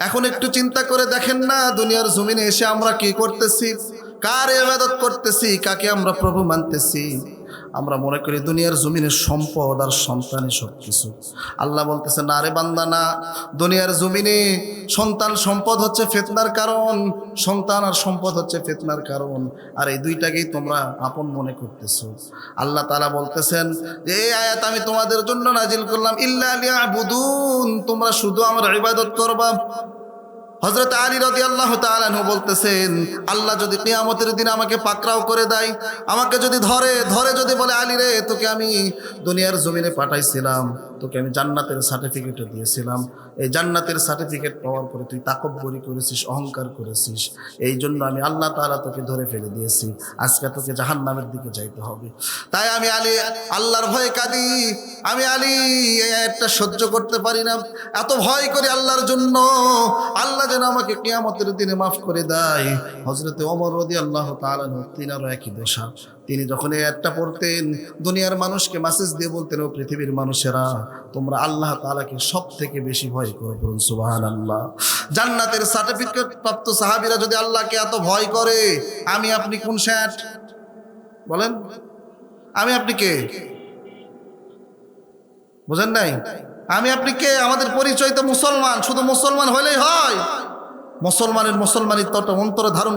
এখন একটু চিন্তা করে দেখেন না, দুনিয়ার জমিনে এসে আমরা কি করতেছি, কার ইবাদত করতেছি, কাকে আমরা প্রভু মানতেছি। আমরা মনে করি দুনিয়ার জমিনের সম্পদ আর সন্তানই সব কিছু। আল্লাহ বলতেছে, না রে বান্দা না, দুনিয়ার জমিনে সন্তান সম্পদ হচ্ছে ফিতনার কারণ, সন্তান আর সম্পদ হচ্ছে ফিতনার কারণ, আর এই দুইটাকেই তোমরা আপন মনে করতেছো। আল্লাহ তাআলা বলতেছেন যে এই আয়াত আমি তোমাদের জন্য নাজিল করলাম, ইল্লা লিয়াবুদুন, তোমরা শুধু আমার ইবাদত করবা। হযরত আলী রাদিয়াল্লাহু তাআলা আনহু বলতেছেন, আল্লাহ যদি কিয়ামতের দিন আমাকে পাকড়াও করে দেয়, আমাকে যদি ধরে যদি বলে, আলী রে, তোকে আমি দুনিয়ার জমিনে পাঠাইছিলাম, তোকে আমি জান্নাতের সার্টিফিকেটও দিয়েছিলাম, এই জান্নাতের সার্টিফিকেট পাওয়ার পরে তুই তাকব্বুরি করেছিস, অহংকার করেছিস, এই জন্য আমি আল্লাহ তাআলা তোকে ধরে ফেলে দিয়েছি, আজকে তোকে জাহান্নামের দিকে যাইতে হবে। তাই আমি আলী আল্লাহর ভয়ে কাঁদি, আমি আলী এই আয়াতটা সহ্য করতে পারি না, এত ভয় করি আল্লাহর জন্য, আল্লাহ যেন আমাকে কিয়ামতের দিনে মাফ করে দেয়। হযরতে ওমর রাদিয়াল্লাহু তাআলা আনহু, তিনারও একই দশা। তিনি যখন এই আয়াতটা পড়তেন, দুনিয়ার মানুষকে মেসেজ দিয়ে বলতেন, ও পৃথিবীর মানুষেরা, তোমরা আল্লাহ তাআলাকে সব থেকে বেশি ভয় করো। বলুন সুবহানাল্লাহ। জান্নাতের সার্টিফিকেট প্রাপ্ত সাহাবীরা যদি আল্লাহকে এত ভয় করে, আমি আপনি কোন শ্যাট? বলেন, আমি আপনি কে? বুঝেন নাই? আমি আপনি কে? আমাদের পরিচয় তো মুসলমান, শুধু মুসলমান হলেই হয়? মুসলমানের মুসলমানিত্বটা অন্তরে ধারণ